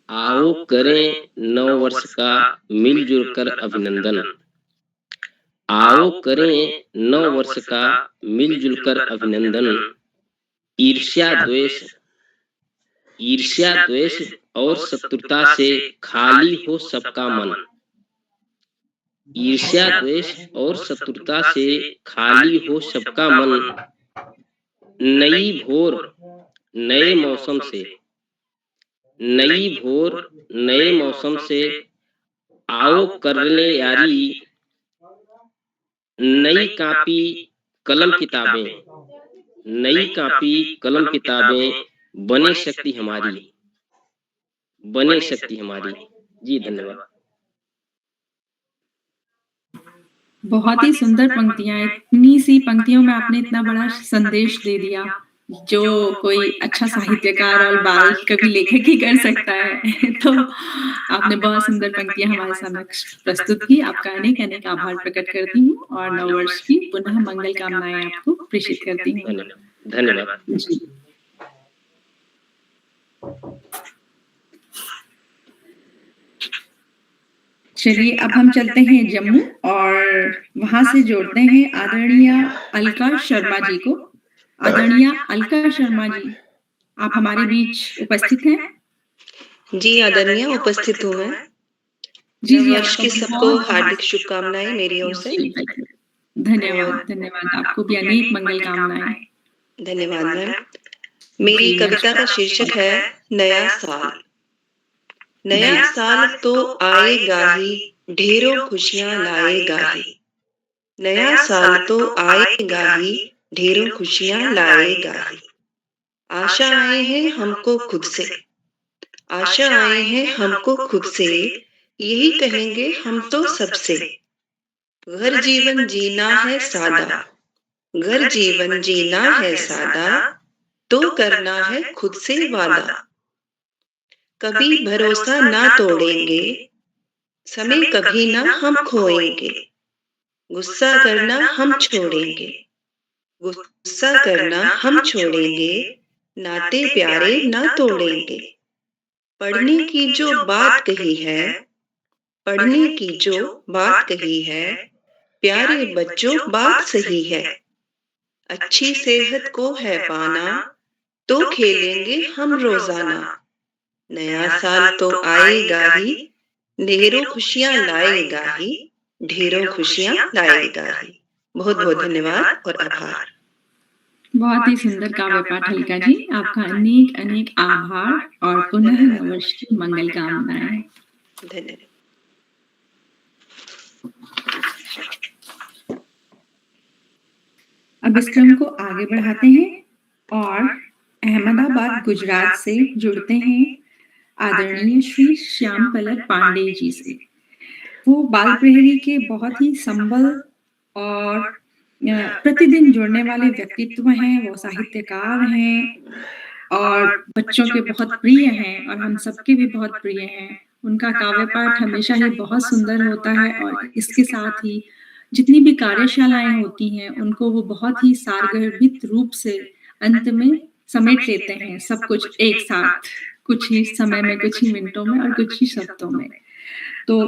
आओ करें नव वर्ष का मिलजुल कर अभिनंदन। आओ करें नव वर्ष का मिलजुल कर अभिनंदन। ईर्ष्या द्वेष और शत्रुता से खाली हो सबका मन। ईर्ष्या द्वेष और शत्रुता से खाली हो सबका मन। नई भोर नए मौसम से, नई भोर नए मौसम से आओ कर ले यारी। नई कापी कलम किताबें, नई कापी कलम किताबें बने शक्ति हमारी, बने शक्ति हमारी। जी धन्यवाद। बहुत ही सुंदर पंक्तियां, इतनी सी पंक्तियों में आपने इतना बड़ा संदेश दे दिया जो कोई अच्छा साहित्यकार और बाल कवि लेखक ही कर सकता है। तो आपने बहुत सुंदर पंक्तियां हमारे समक्ष प्रस्तुत की। आपका अनेक अनेक आभार प्रकट करती हूँ और नववर्ष की पुनः मंगल कामनाएं आपको प्रेषित करती हूँ। धन्यवाद जी। चलिए अब हम चलते हैं जम्मू और वहां से जोड़ते हैं आदरणीय अलका शर्मा जी को। आदरणीय अलका शर्मा जी, आप हमारे बीच उपस्थित हैं? जी आदरणीय उपस्थित हूँ मैं। जी नववर्ष की सबको हार्दिक शुभकामनाएं मेरी ओर से। धन्यवाद धन्यवाद, आपको भी अनेक मंगल कामनाएं। धन्यवाद मैम। मेरी कविता का शीर्षक है नया साल। नया साल तो आएगा ही, ढेरों खुशियां लाएगा ही। नया साल तो आएगा ही, ढेरों खुशियां लाएगा ही। आशा आए हैं हमको खुद से, आशा आए हैं हमको खुद से, यही कहेंगे हम तो सबसे। घर जीवन जीना है सादा, घर जीवन जीना है सादा, तो करना है खुद से वादा। कभी भरोसा ना तोड़ेंगे, समय कभी ना हम खोएंगे। गुस्सा करना हम छोड़ेंगे, गुस्सा करना हम छोड़ेंगे। नाते प्यारे ना तोड़ेंगे। पढ़ने की जो बात कही है, पढ़ने की जो बात कही है, प्यारे बच्चों बात सही है। अच्छी सेहत को है पाना, तो खेलेंगे हम रोजाना। नया साल तो आएगा ही, ढेरों खुशियां लाएगा ही, ढेरों खुशियां लाएगा ही। बहुत बहुत धन्यवाद और आभार। बहुत ही सुंदर काव्य पाठ हल्का जी, आपका अनेक अनेक आभार और पुनः नववर्ष की मंगल कामनाएं। धन्यवाद। अब इस क्रम को आगे बढ़ाते हैं और अहमदाबाद गुजरात से जुड़ते हैं आदरणीय श्री श्याम पलक पांडे जी से। वो बाल प्रहरी के बहुत ही संबल और प्रतिदिन जुड़ने वाले व्यक्तित्व हैं। वो साहित्यकार हैं और बच्चों के बहुत प्रिय हैं और हम सबके भी बहुत प्रिय हैं। उनका काव्य पाठ हमेशा ही बहुत सुंदर होता है और इसके साथ ही जितनी भी कार्यशालाएं होती हैं उनको वो बहुत ही सारगर्भित रूप से अंत में समेट लेते हैं, सब कुछ एक साथ, कुछ ही समय में, कुछ ही मिनटों में और कुछ ही शब्दों में। तो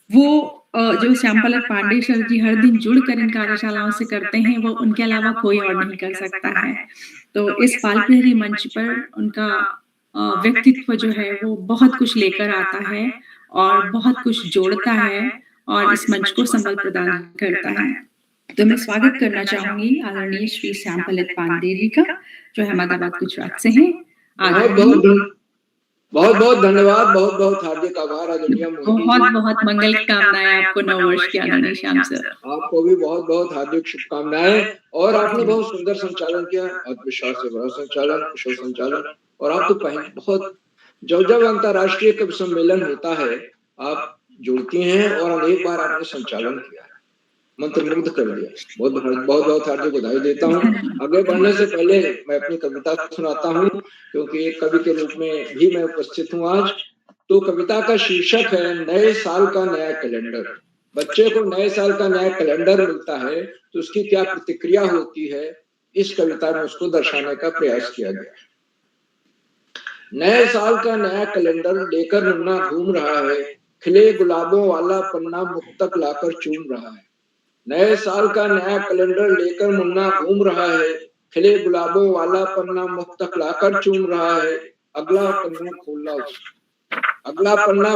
वो जो श्याम पलक पांडे सर जी हर दिन जुड़कर इन कार्यशालाओं से करते हैं, वो उनके अलावा कोई और नहीं कर सकता है। तो इस बाल प्रहरी मंच पर उनका व्यक्तित्व जो है वो बहुत कुछ लेकर आता है और बहुत कुछ जोड़ता है और इस मंच को संबल प्रदान करता है। तो मैं स्वागत करना चाहूंगी आदरणीय श्री श्याम पलक पांडे जी का, जो अहमदाबाद गुजरात से हैं। बहुत बहुत धन्यवाद, बहुत बहुत हार्दिक आभार आदरणीय मोहिनी जी। बहुत बहुत मंगल कामनाएं आपको नववर्ष की आदरणीय श्याम सर। आपको भी बहुत बहुत हार्दिक शुभकामनाएं। और आपने बहुत सुंदर संचालन किया, आत्मविश्वास से भरा संचालन, कुशल संचालन। और आप तो बहुत जब अंतर्राष्ट्रीय कवि सम्मेलन होता है आप जुड़ती हैं और अनेक बार आपने संचालन किया है, मंत्रमुग्ध कर दिया। बहुत बहुत हार्दिक बधाई देता हूँ। आगे बढ़ने से पहले मैं अपनी कविता सुनाता हूँ, क्योंकि एक कवि के रूप में भी मैं उपस्थित हूँ आज। तो कविता का शीर्षक है नए साल का नया कैलेंडर। बच्चे को नए साल का नया कैलेंडर मिलता है तो उसकी क्या प्रतिक्रिया होती है, इस कविता में उसको दर्शाने का प्रयास किया गया। नए साल का नया कैलेंडर लेकर मुन्ना घूम रहा है, खिले गुलाबों वाला पन्ना मुक्तक लाकर चूम रहा है। नए साल का नया कैलेंडर लेकर मुन्ना घूम रहा है, खिले गुलाबों वाला पन्ना मुक्तक लाकर चूम रहा है। अगला पन्ना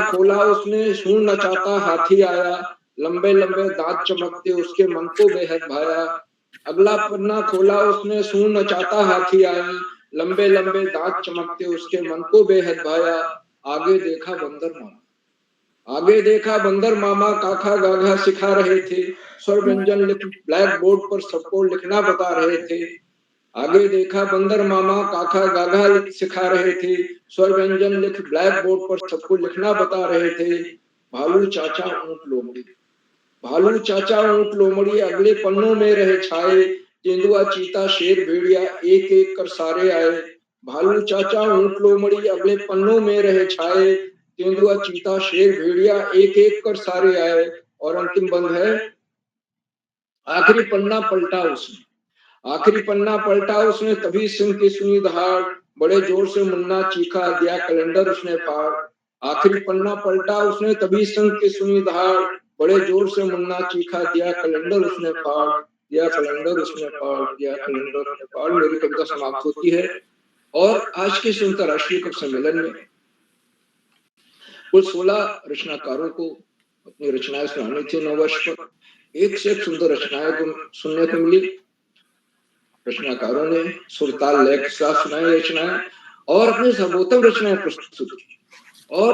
खोला उसने, सूंड नचाता हाथी आया, लंबे लंबे दांत चमकते उसके मन को बेहद भाया। अगला पन्ना खोला उसने, सूंड नचाता हाथी आया, लंबे लंबे दांत चमकते उसके मन को बेहद भाया। आगे देखा बंदर मामा काखा गाघा सिखा रहे थे, स्वर व्यंजन लिख ब्लैक बोर्ड पर सबको लिखना बता रहे थे। आगे देखा बंदर मामा काखा गाघा सिखा रहे थे, स्वर व्यंजन लिख ब्लैक बोर्ड पर सबको लिखना बता रहे थे। भालू चाचा ऊंट लोमड़ी अगले पन्नों में रहे छाए, तेंदुआ चीता शेर भेड़िया एक एक कर सारे आए। भालू चाचा ऊंट लोमड़ी अगले पन्नों में रहे छाए, तेंदुआ चीता शेर भेड़िया एक एक कर सारे आए। और अंतिम बंद है, आखिरी पन्ना पलटा उसने तभी सिंह की सुनी दहाड़, बड़े जोर से मुन्ना चीखा दिया कैलेंडर उसने फाड़। आखिरी पन्ना पलटा उसने तभी सिंह की सुनी दहाड़, बड़े जोर से मुन्ना चीखा दिया कैलेंडर उसने फाड़, दिया कैलेंडर उसने फाड़, दिया कैलेंडर उसने फाड़। मेरी कविता समाप्त होती है। और आज के इस अंतर्राष्ट्रीय कवि सम्मेलन में कुल 16 रचनाकारों को अपनी रचनाएं सुनानी थी नववर्ष पर। एक से एक सुंदर रचनाएं को सुनने को मिली। रचनाकारों ने सुरताल लय के साथ सुनाई रचनाएं और अपने सर्वोत्तम रचनाएं प्रस्तुत की। और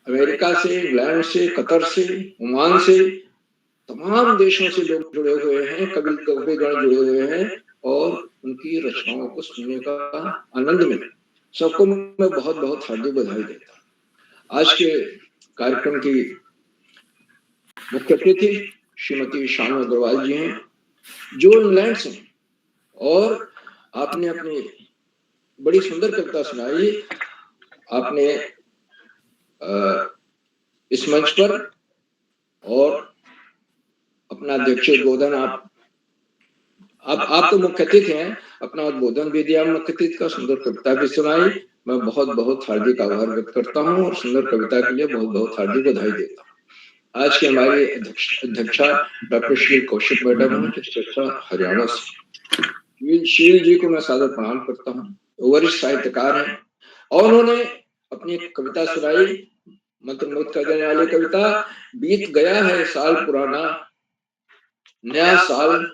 अमेरिका से, इंग्लैंड से, कतर से, ओमान से, तमाम देशों से लोग जुड़े हुए हैं, कविगण जुड़े हुए हैं और उनकी रचनाओं को सुनने का आनंद मिला। सबको मैं बहुत बहुत हार्दिक बधाई देता हूँ। आज के कार्यक्रम की मुख्य अतिथि श्रीमती शानू अग्रवाल जी हैं, जो इंग्लैंड से हैं, और आपने अपनी बड़ी सुंदर कविता सुनाई। आपने इस मंच पर और अपना अध्यक्ष उद्बोधन आप तो मुख्य अतिथि हैं, अपना उद्बोधन भी दिया मुख्य अतिथि का, सुंदर कविता भी सुनाई। मैं बहुत बहुत हार्दिक आभार व्यक्त करता हूँ और सुंदर कविता के लिए बहुत बहुत हार्दिक बधाई देता हूँ। आज की हमारी अध्यक्षा डॉक्टर श्री कौशिक मैडम हैं, जो हरियाणा से। शील जी को मैं सादर प्रणाम करता हूँ, वरिष्ठ साहित्यकार हैं और उन्होंने अपनी एक कविता सुनाई, मंत्रमुग्ध कर देने वाली कविता, बीत गया है साल पुराना, नया साल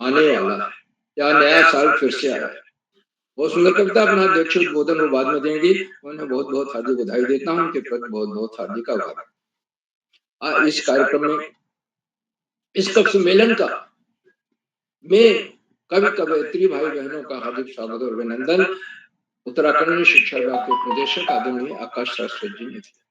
आने वाला है, या नया साल फिर से आया है। बहुत सुंदर कविता। अपना अध्यक्ष उद्बोधन वो बाद में देंगी। उन्हें बहुत बहुत हार्दिक बधाई देता हूँ, उनके प्रति बहुत बहुत हार्दिक आभार। इस कार्यक्रम में, इस कवि सम्मेलन का में कवि कवयित्री भाई बहनों का हार्दिक स्वागत और अभिनंदन उत्तराखंड शिक्षा विभाग के निदेशक आदरणीय आकाश शास्त्री जी ने किया।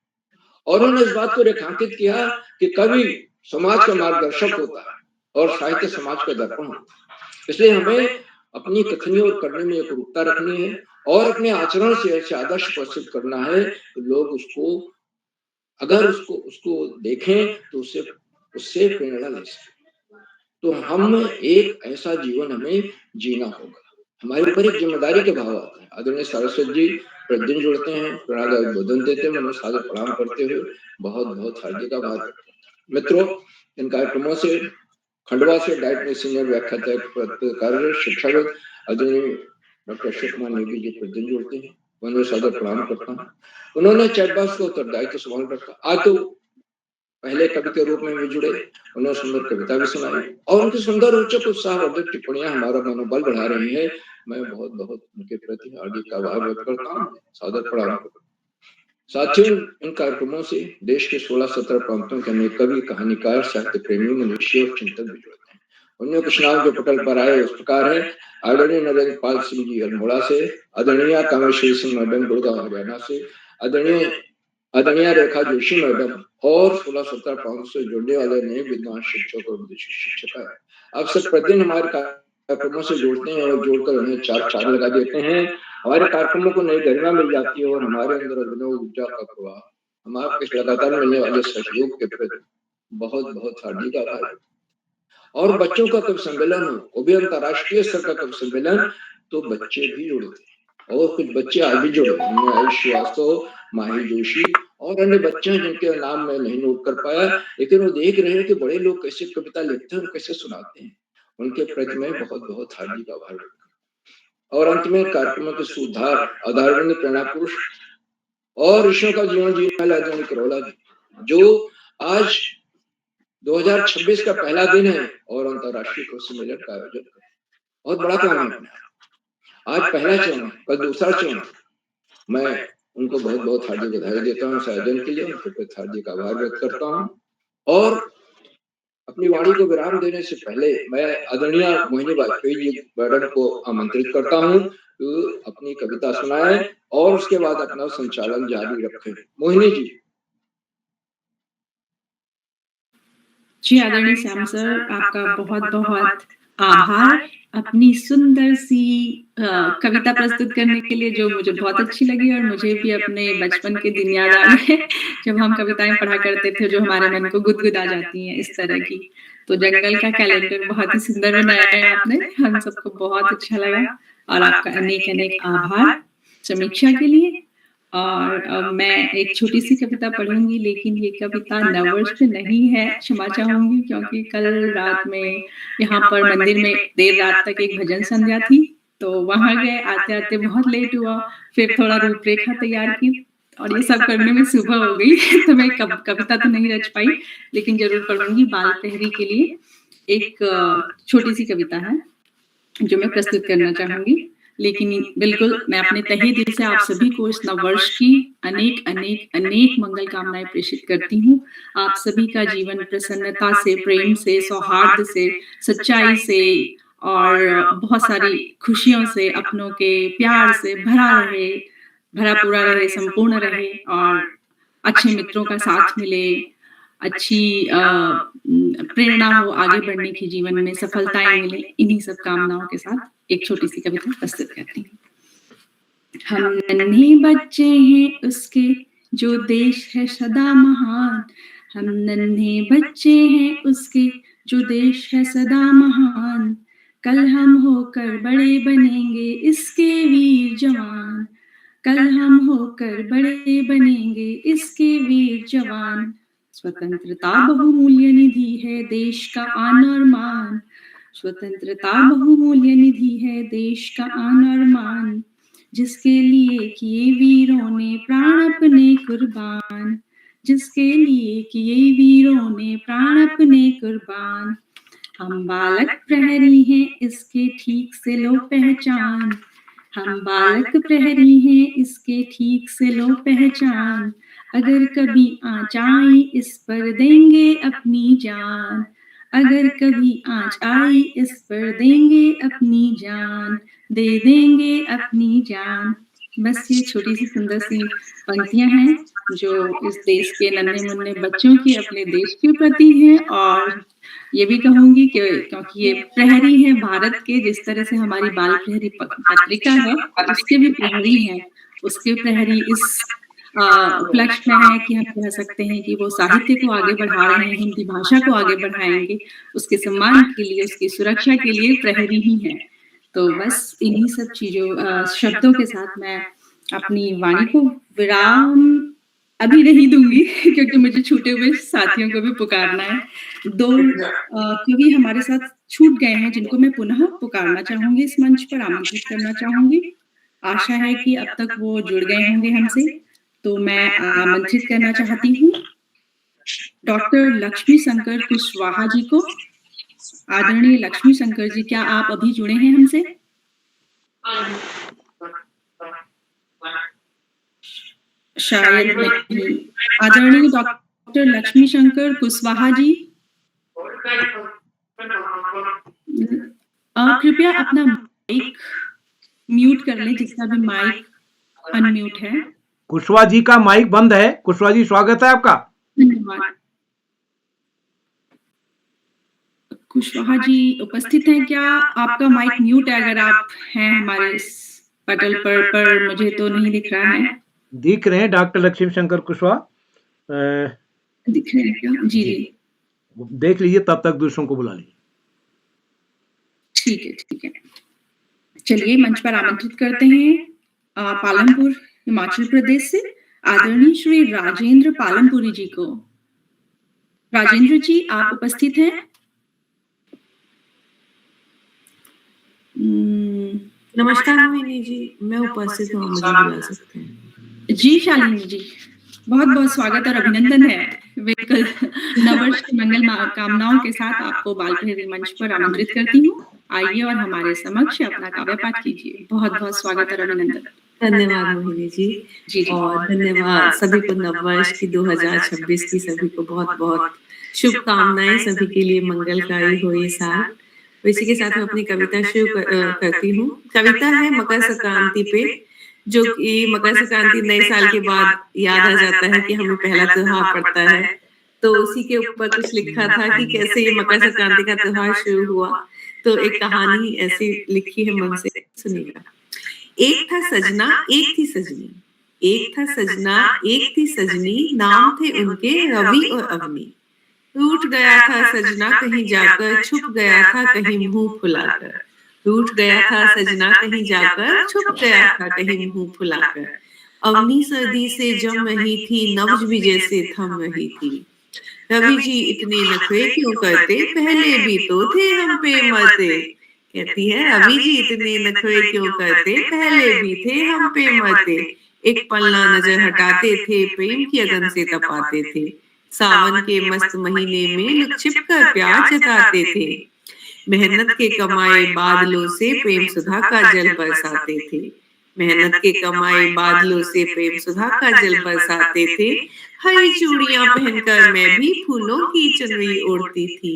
और उन्होंने इस बात को रेखांकित किया कि कवि समाज का मार्गदर्शक होता है और साहित्य समाज का दर्पण होता है। इसलिए हमें अपनी कथनी और करने में एकरूपता रखनी है और अपने आचरण से ऐसे आदर्श प्रस्तुत करना है कि लोग उसको, अगर उसको देखें तो उससे प्रेरणा ले सकें। तो हम एक ऐसा जीवन हमें जीना होगा। हमारे ऊपर एक जिम्मेदारी के भाव आता है। आदरणीय सारस्वत जी प्रतिदिन जुड़ते हैं, प्रणा उद्बोधन देते हैं, मैं सादर प्रणाम करते हुए बहुत बहुत हार्दिक आभार। मित्रों, इन कार्यक्रमों से खंडवा से डाइट में सीनियर व्याख्याता शिक्षाविद आदरणीय डॉक्टर अशोक कुमार नेगी जी प्रतिदिन जुड़ते हैं, उन्हें सादर प्रणाम करता हूँ। उन्होंने चैट बॉक्स को उत्तरदायित्व संभाल रखा। आज तो पहले कवि के रूप में भी जुड़े, उन्होंने सुंदर कविता भी सुनाई और उनकी सुंदर रोचक उत्साहवर्धक टिप्पणियां हमारा मनोबल बढ़ा रही है। मैं बहुत बहुत उनके प्रति हार्दिक आभार व्यक्त करता हूँ, सादर प्रणाम करता हूँ। साथियों, इन कार्यक्रमों से देश के 16-17 प्रांतों के अनेक कवि, कहानीकार, साहित्य प्रेमी, मनुष्य और चिंतक भी जुड़ते हैं। उनमें कुछ नाम जो पटल पर आए उस प्रकार है। आदरणीय नरेंद्र पाल सिंह जी अल्मोड़ा से, आदरणीय कामेश्वरी सिंह मैडम गुड़गांव हरियाणा से, आदरणीय रेखा जोशी मैडम और 16-17 प्रांत से जुड़ने वाले नए विद्वान शिक्षक और विदेशी शिक्षक है। आप सब प्रतिदिन हमारे कार्यक्रमों से जुड़ते हैं और जोड़कर उन्हें चार लगा देते हैं। हमारे कार्यक्रमों को नई गरिमा मिल जाती है और हमारे अंदर अभिनव ऊर्जा का प्रवाह, हम आपके लगातार मिलने वाले सहयोग के प्रति बहुत बहुत हार्दिक आभार। और बच्चों का कवि सम्मेलन हो, वो भी अंतर्राष्ट्रीय स्तर का कवि सम्मेलन, तो बच्चे भी जुड़ते हैं और कुछ बच्चे आज भी जुड़े। आयुष श्रीवास्तव, माही जोशी और अन्य बच्चे हैं जिनके नाम मैं नहीं नोट कर पाया, लेकिन वो देख रहे हैं कि बड़े लोग कैसे कविता लिखते हैं और कैसे सुनाते हैं। उनके प्रति मैं बहुत बहुत हार्दिक आभार। और अंत में कार्यक्रमों के सुधार आधारबंद प्रेरणा पुरुष और ऋषियों का जीवन जीने वाले आदरणीय करोला जी, जो आज 2026 का पहला दिन है और अंतर्राष्ट्रीय कवि सम्मेलन का आयोजन कर, बहुत बड़ा काम है। आज पहला चरण है, कल दूसरा चरण। मैं उनको बहुत बहुत हार्दिक बधाई देता हूँ इस आयोजन के लिए, उनके प्रति हार्दिक आभार व्यक्त करता हूँ। और अपनी वाणी को विराम देने से पहले मैं आदरणीय मोहिनी वाजपेयी जी मैडम को आमंत्रित करता हूँ कि अपनी कविता सुनाएं और उसके बाद अपना संचालन जारी रखें। मोहिनी जी। जी आदरणीय श्याम सर, आपका बहुत बहुत आभार अपनी सुंदर सी कविता प्रस्तुत करने के लिए, जो मुझे बहुत अच्छी लगी और मुझे भी अपने बचपन के दिन याद आ गए जब हम कविताएं पढ़ा करते थे जो हमारे मन को गुदगुदा जाती हैं इस तरह की। तो जंगल का कैलेंडर बहुत ही सुंदर बनाया है आपने, हम सबको बहुत अच्छा लगा और आपका अनेक अनेक आभार समीक्षा के लिए। और मैं एक छोटी सी कविता पढ़ूंगी, लेकिन ये कविता नववर्ष पे नहीं है, क्षमा चाहूंगी, क्योंकि कल रात में यहाँ पर मंदिर में देर रात तक एक भजन संध्या थी, तो वहां गए, आते आते बहुत लेट हुआ, फिर थोड़ा रूपरेखा तैयार की और ये सब करने में सुबह हो गई तो मैं कविता तो नहीं रच पाई, लेकिन जरूर पढ़ूंगी। बाल पहरी के लिए एक छोटी सी कविता है जो मैं प्रस्तुत करना चाहूंगी। लेकिन बिल्कुल मैं अपने तहे दिल से आप सभी को इस नववर्ष की अनेक अनेक अनेक मंगल कामनाएं प्रेषित करती हूँ। आप सभी का जीवन प्रसन्नता से, प्रेम से, सौहार्द से, सच्चाई से और बहुत सारी खुशियों से, अपनों के प्यार से भरा रहे, भरा पूरा रहे, संपूर्ण रहे और अच्छे मित्रों का साथ मिले अच्छी प्रेरणा हो आगे बढ़ने की, जीवन में सफलताएं मिले, इन्हीं सब कामनाओं के साथ एक छोटी सी कविता प्रस्तुत करती हूँ। हम नन्हे बच्चे हैं उसके जो देश है सदा महान, हम नन्हे बच्चे हैं उसके जो देश है सदा महान, कल हम होकर बड़े बनेंगे इसके वीर जवान, कल हम होकर बड़े बनेंगे इसके वीर जवान। स्वतंत्रता बहुमूल्य निधि है देश का आन और मान, स्वतंत्रता बहुमूल्य निधि है देश का आन और मान, जिसके लिए किए वीरों ने प्राण अपने कुर्बान, जिसके लिए किए वीरों ने प्राण अपने कुर्बान। हम बालक प्रहरी हैं इसके ठीक से लो पहचान, हम बालक प्रहरी हैं इसके ठीक से लो पहचान, अगर कभी आँच आई इस पर देंगे अपनी जान, अगर कभी आँच आई इस पर देंगे अपनी जान, दे देंगे अपनी जान। बस ये छोटी सी सुंदर सी पंक्तियां हैं जो इस देश के नन्हे मुन्ने बच्चों की अपने देश के प्रति है, और ये भी कहूंगी कि क्योंकि ये प्रहरी है भारत के, जिस तरह से हमारी बाल प्रहरी पत्रिका है उसके भी प्रहरी हैं, उसके प्रहरी इस उपलक्ष्य में है कि हम कह सकते हैं कि वो साहित्य को आगे बढ़ा रहे हैं, हिंदी भाषा को आगे बढ़ाएंगे, उसके सम्मान के लिए, उसकी सुरक्षा के लिए प्रहरी ही है। तो बस इन्हीं सब चीजों शब्दों के साथ मैं अपनी वाणी को विराम अभी नहीं दूंगी क्योंकि मुझे छूटे हुए साथियों को भी पुकारना है। दो कवि हमारे साथ छूट गए हैं जिनको मैं पुनः पुकारना चाहूंगी, इस मंच पर आमंत्रित करना चाहूंगी। आशा है कि अब तक वो जुड़ गए होंगे हमसे, तो मैं आमंत्रित करना चाहती हूँ डॉक्टर लक्ष्मी शंकर कुशवाहा जी को। आदरणीय लक्ष्मी शंकर जी, क्या आप अभी जुड़े हैं हमसे? शायद नहीं। आदरणीय डॉक्टर लक्ष्मी शंकर कुशवाहा जी, कृपया अपना माइक म्यूट कर लें, जिसका भी माइक अनम्यूट है। कुशवाहा जी का माइक बंद है। कुशवाहा जी, स्वागत है आपका। धन्यवाद। कुशवाहा जी उपस्थित हैं क्या? आपका माइक म्यूट है, अगर आप हैं हमारे इस पटल पर मुझे तो नहीं दिख रहा है। दिख रहे हैं डॉक्टर लक्ष्मी शंकर कुशवाहा, दिख रहे हैं क्या? जी जी, देख लीजिए, तब तक दूसरों को बुला लीजिए। ठीक है ठीक है, चलिए मंच पर आमंत्रित करते हैं पालमपुर हिमाचल प्रदेश से आदरणीय श्री राजेंद्र पालमपुरी जी को। राजेंद्र जी, आप उपस्थित हैं? नमस्कार मोहिनी जी, मैं उपस्थित हूँ, मुझे बुला सकते हैं। जी शालिनी जी, बहुत बहुत स्वागत और अभिनंदन है। बिल्कुल, नववर्ष की मंगल कामनाओं के साथ आपको बाल प्रहरी मंच पर आमंत्रित करती हूँ। आइए और हमारे समक्ष अपना काव्य पाठ कीजिए। बहुत बहुत स्वागत और अभिनंदन। धन्यवाद मोहिनी जी, और धन्यवाद सभी को नववर्ष की 2026 की सभी को बहुत बहुत शुभकामनाएं, सभी के लिए मंगलकारी हो ये साल। इसी के साथ मैं अपनी कविता शुरू करती हूँ। कविता है मकर संक्रांति पे, जो कि मकर संक्रांति नए साल के बाद याद आ जाता है कि हमें पहला त्योहार पड़ता है, तो उसी के ऊपर कुछ लिखा था कि कैसे ये मकर संक्रांति का त्योहार शुरू हुआ। तो एक कहानी ऐसी लिखी है मन से, सुनिएगा। एक था सजना, एक थी सजनी, एक था सजना, एक थी सजनी, नाम थे उनके रवि और अवनी। रूठ गया था सजना कहीं जाकर, छुप गया था कहीं मुंह फुलाकर। रूठ गया था सजना कहीं जाकर, छुप गया था कहीं मुंह फुलाकर। अवनी सर्दी से जम रही थी, नब्ज भी जैसे थम रही थी। रवि जी इतने नखरे क्यों करते, पहले भी तो थे हम पे मरते। कहती है, रवि जी इतने नखरे क्यों करते, पहले भी थे हम पे मरते। एक पलना नजर हटाते थे, प्रेम की अगन से तपाते थे। सावन के मस्त महीने में लुक छिप कर प्यार जताते थे। मेहनत के कमाए बादलों से प्रेम सुधा का जल बरसाते थे। मेहनत के कमाए बादलों से प्रेम सुधा का जल बरसाते थे। हरी चूड़ियां पहनकर मैं भी फूलों की चुनरी ओढ़ती थी।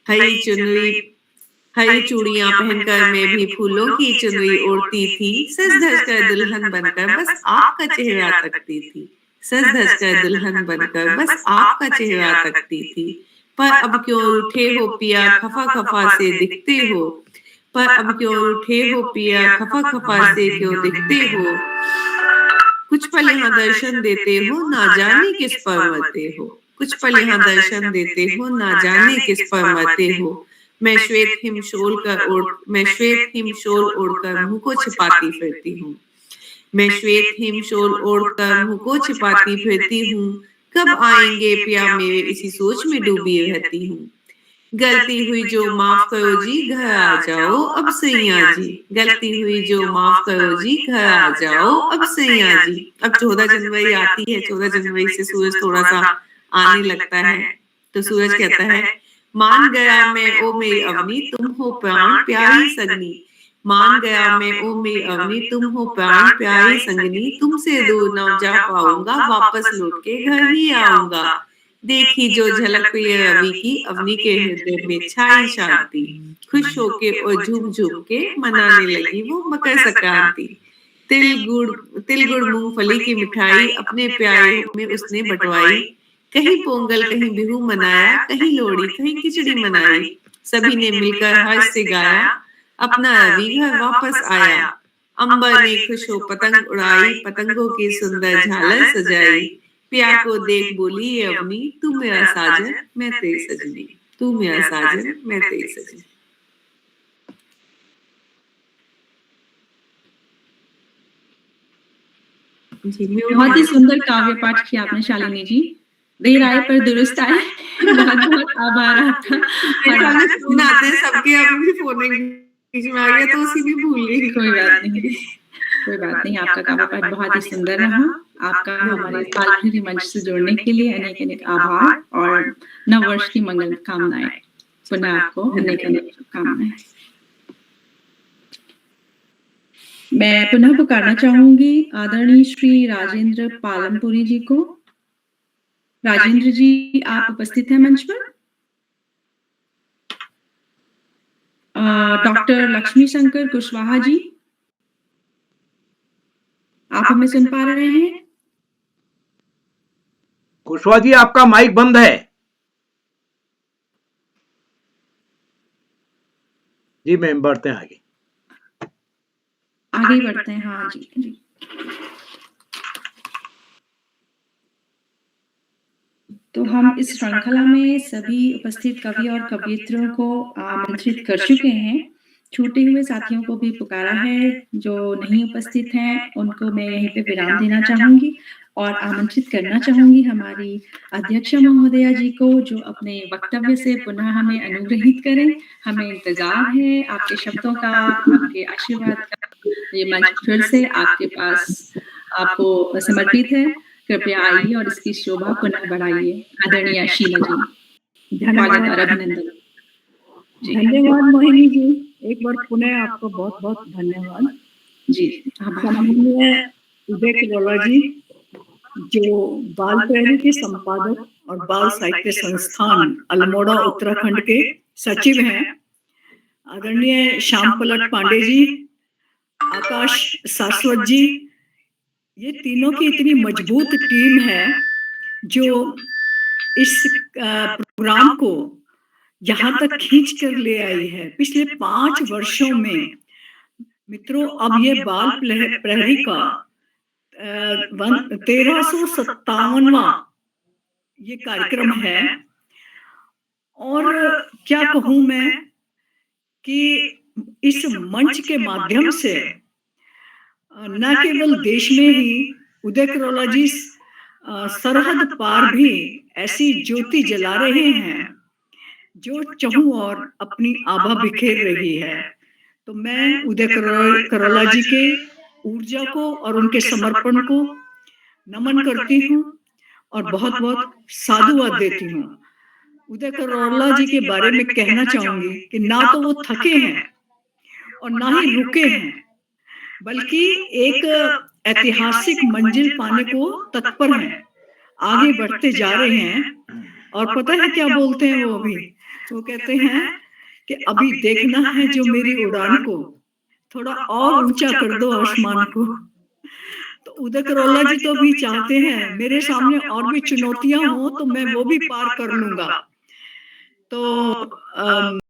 हरी चूड़ियां पहनकर मैं भी फूलों की चुनरी ओढ़ती थी। सज धज कर दुल्हन बनकर बस आपका चेहरा तकती थी। सज धज कर दुल्हन बनकर बस आपका चेहरा तकती थी। पर अब क्यों उठे हो पिया खफा खफा से दिखते हो, पर अब क्यों उठे हो पिया खफा खफा से क्यों दिखते हो, कुछ पल यहाँ दर्शन देते हो ना जाने किस पर मरते हो, कुछ पल यहाँ दर्शन देते हो ना जाने किस पर मरते हो। मैं श्वेत हिमशोल ओढ़कर मुंह को छिपाती फिरती हूँ, मैं श्वेत हिमशोल ओढ़कर मुंह को छिपाती फिरती हूँ। कब आएंगे पिया मेरे इसी सोच में डूबी रहती हूँ। गलती हुई जो माफ करो जी घर आ जाओ अब सैया जी, गलती हुई जो माफ करो जी घर आ जाओ अब सैया जी। अब 14 जनवरी आती है, 14 जनवरी से सूरज थोड़ा सा आने लगता है, तो सूरज कहता है मान गया मैं ओ मेरी अवनी तुम हो प्राण प्यारी सगनी, मान गया मैं ओ मेरी अवनी तुम हो प्राण प्यारी संगनी, तुमसे दूर न जा पाऊंगा वापस लौट के घर ही आऊंगा। देखी जो झलक प्रिय रवि की अवनी के हृदय में छाई शांति, खुश होके और झूम झूम के मनाने लगी वो मकर संक्रांति। तिल गुड़ मूंगफली की मिठाई अपने प्यारे में उसने बंटवाई, कहीं पोंगल कहीं बिहू मनाया, कहीं लोहड़ी कहीं खिचड़ी मनाई। सभी ने मिलकर हर्ष से गाया अपना रवि घर वापस आया। अंबर ने खुश हो पतंग उड़ाई, पतंगों की सुंदर झालर सजाई। पिया को देख बोली ये अवनी तू मेरा साजन मैं तेरी सजनी, तू मेरा साजन मैं तेरी सजनी। बहुत ही सुंदर काव्य पाठ किया आपने शालिनी जी। देर आए पर दुरुस्त आए। बहुत बहुत आभार आपका। फोन आते हैं सबके, अभी फोन बीच में आ गया तो उसी भी भूल गई। कोई बात नहीं, कोई बात नहीं। आपका काव्य पाठ बहुत ही सुंदर रहा। आपका हमारे पालघरी मंच से जुड़ने के लिए अनेक अनेक आभार और नव वर्ष की मंगल कामनाएं। पुनः आपको अनेक अनेक शुभकामनाएं। मैं पुनः पुकारना चाहूंगी आदरणीय श्री राजेंद्र पालमपुरी जी को। राजेंद्र जी आप उपस्थित हैं मंच पर। डॉक्टर लक्ष्मी शंकर कुशवाहा जी आप हमें सुन पा रहे हैं? कुशवाहा जी आपका माइक बंद है। जी मैम बढ़ते हैं आगे बढ़ते हैं। हाँ जी। तो हम इस श्रृंखला में सभी उपस्थित कवि और कवियत्रियों को आमंत्रित कर चुके हैं। छूटे हुए साथियों को भी पुकारा है, जो नहीं उपस्थित हैं उनको मैं यहीं पे विराम देना चाहूंगी और आमंत्रित करना चाहूंगी हमारी अध्यक्ष महोदया जी को, जो अपने वक्तव्य से पुनः हमें अनुग्रहित करें। हमें इंतजार है आपके शब्दों का, आपके आशीर्वाद का। ये मंच फिर से आपके पास आपको समर्पित है। कृपया आइए और इसकी शोभा पुनः बढ़ाइए। आदरणीय शीला जी, धन्यवाद, अभिनंदन। धन्यवाद मोहिनी जी, एक बार पुनः आपको बहुत बहुत धन्यवाद जी। सम्माननीय उदय किरोला जी, जो बाल प्रहरी के संपादक और बाल साहित्य संस्थान अल्मोड़ा उत्तराखंड के सचिव हैं। आदरणीय श्याम पलट पांडे जी, आकाश सारस्वत जी, ये तीनों की इतनी मजबूत टीम है जो इस प्रोग्राम को यहाँ तक खींच कर ले आई है। पिछले 5 वर्षों में मित्रों, अब ये बाल प्रहरी का 1357वां ये कार्यक्रम है। और क्या कहूँ मैं कि इस मंच के माध्यम से न केवल देश में ही उदय किरोला जी सरहद पार भी ऐसी ज्योति जला रहे हैं जो चहुं और अपनी आभा बिखेर रही है। तो मैं उदय किरोला जी के ऊर्जा को और उनके समर्पण को नमन करती हूँ और बहुत बहुत साधुवाद देती हूँ। उदय किरोला जी के बारे में कहना चाहूंगी कि ना तो वो थके हैं और ना ही रुके हैं, बल्कि एक ऐतिहासिक मंजिल पाने को तत्पर हैं, आगे बढ़ते जा रहे हैं। और पता है क्या बोलते हैं वो अभी? वो कहते हैं कि अभी देखना है जो मेरी उड़ान को, थोड़ा और ऊंचा कर दो आसमान को। तो उदय करोला जी तो भी चाहते हैं मेरे सामने और भी चुनौतियां हो तो मैं वो भी पार कर लूंगा। तो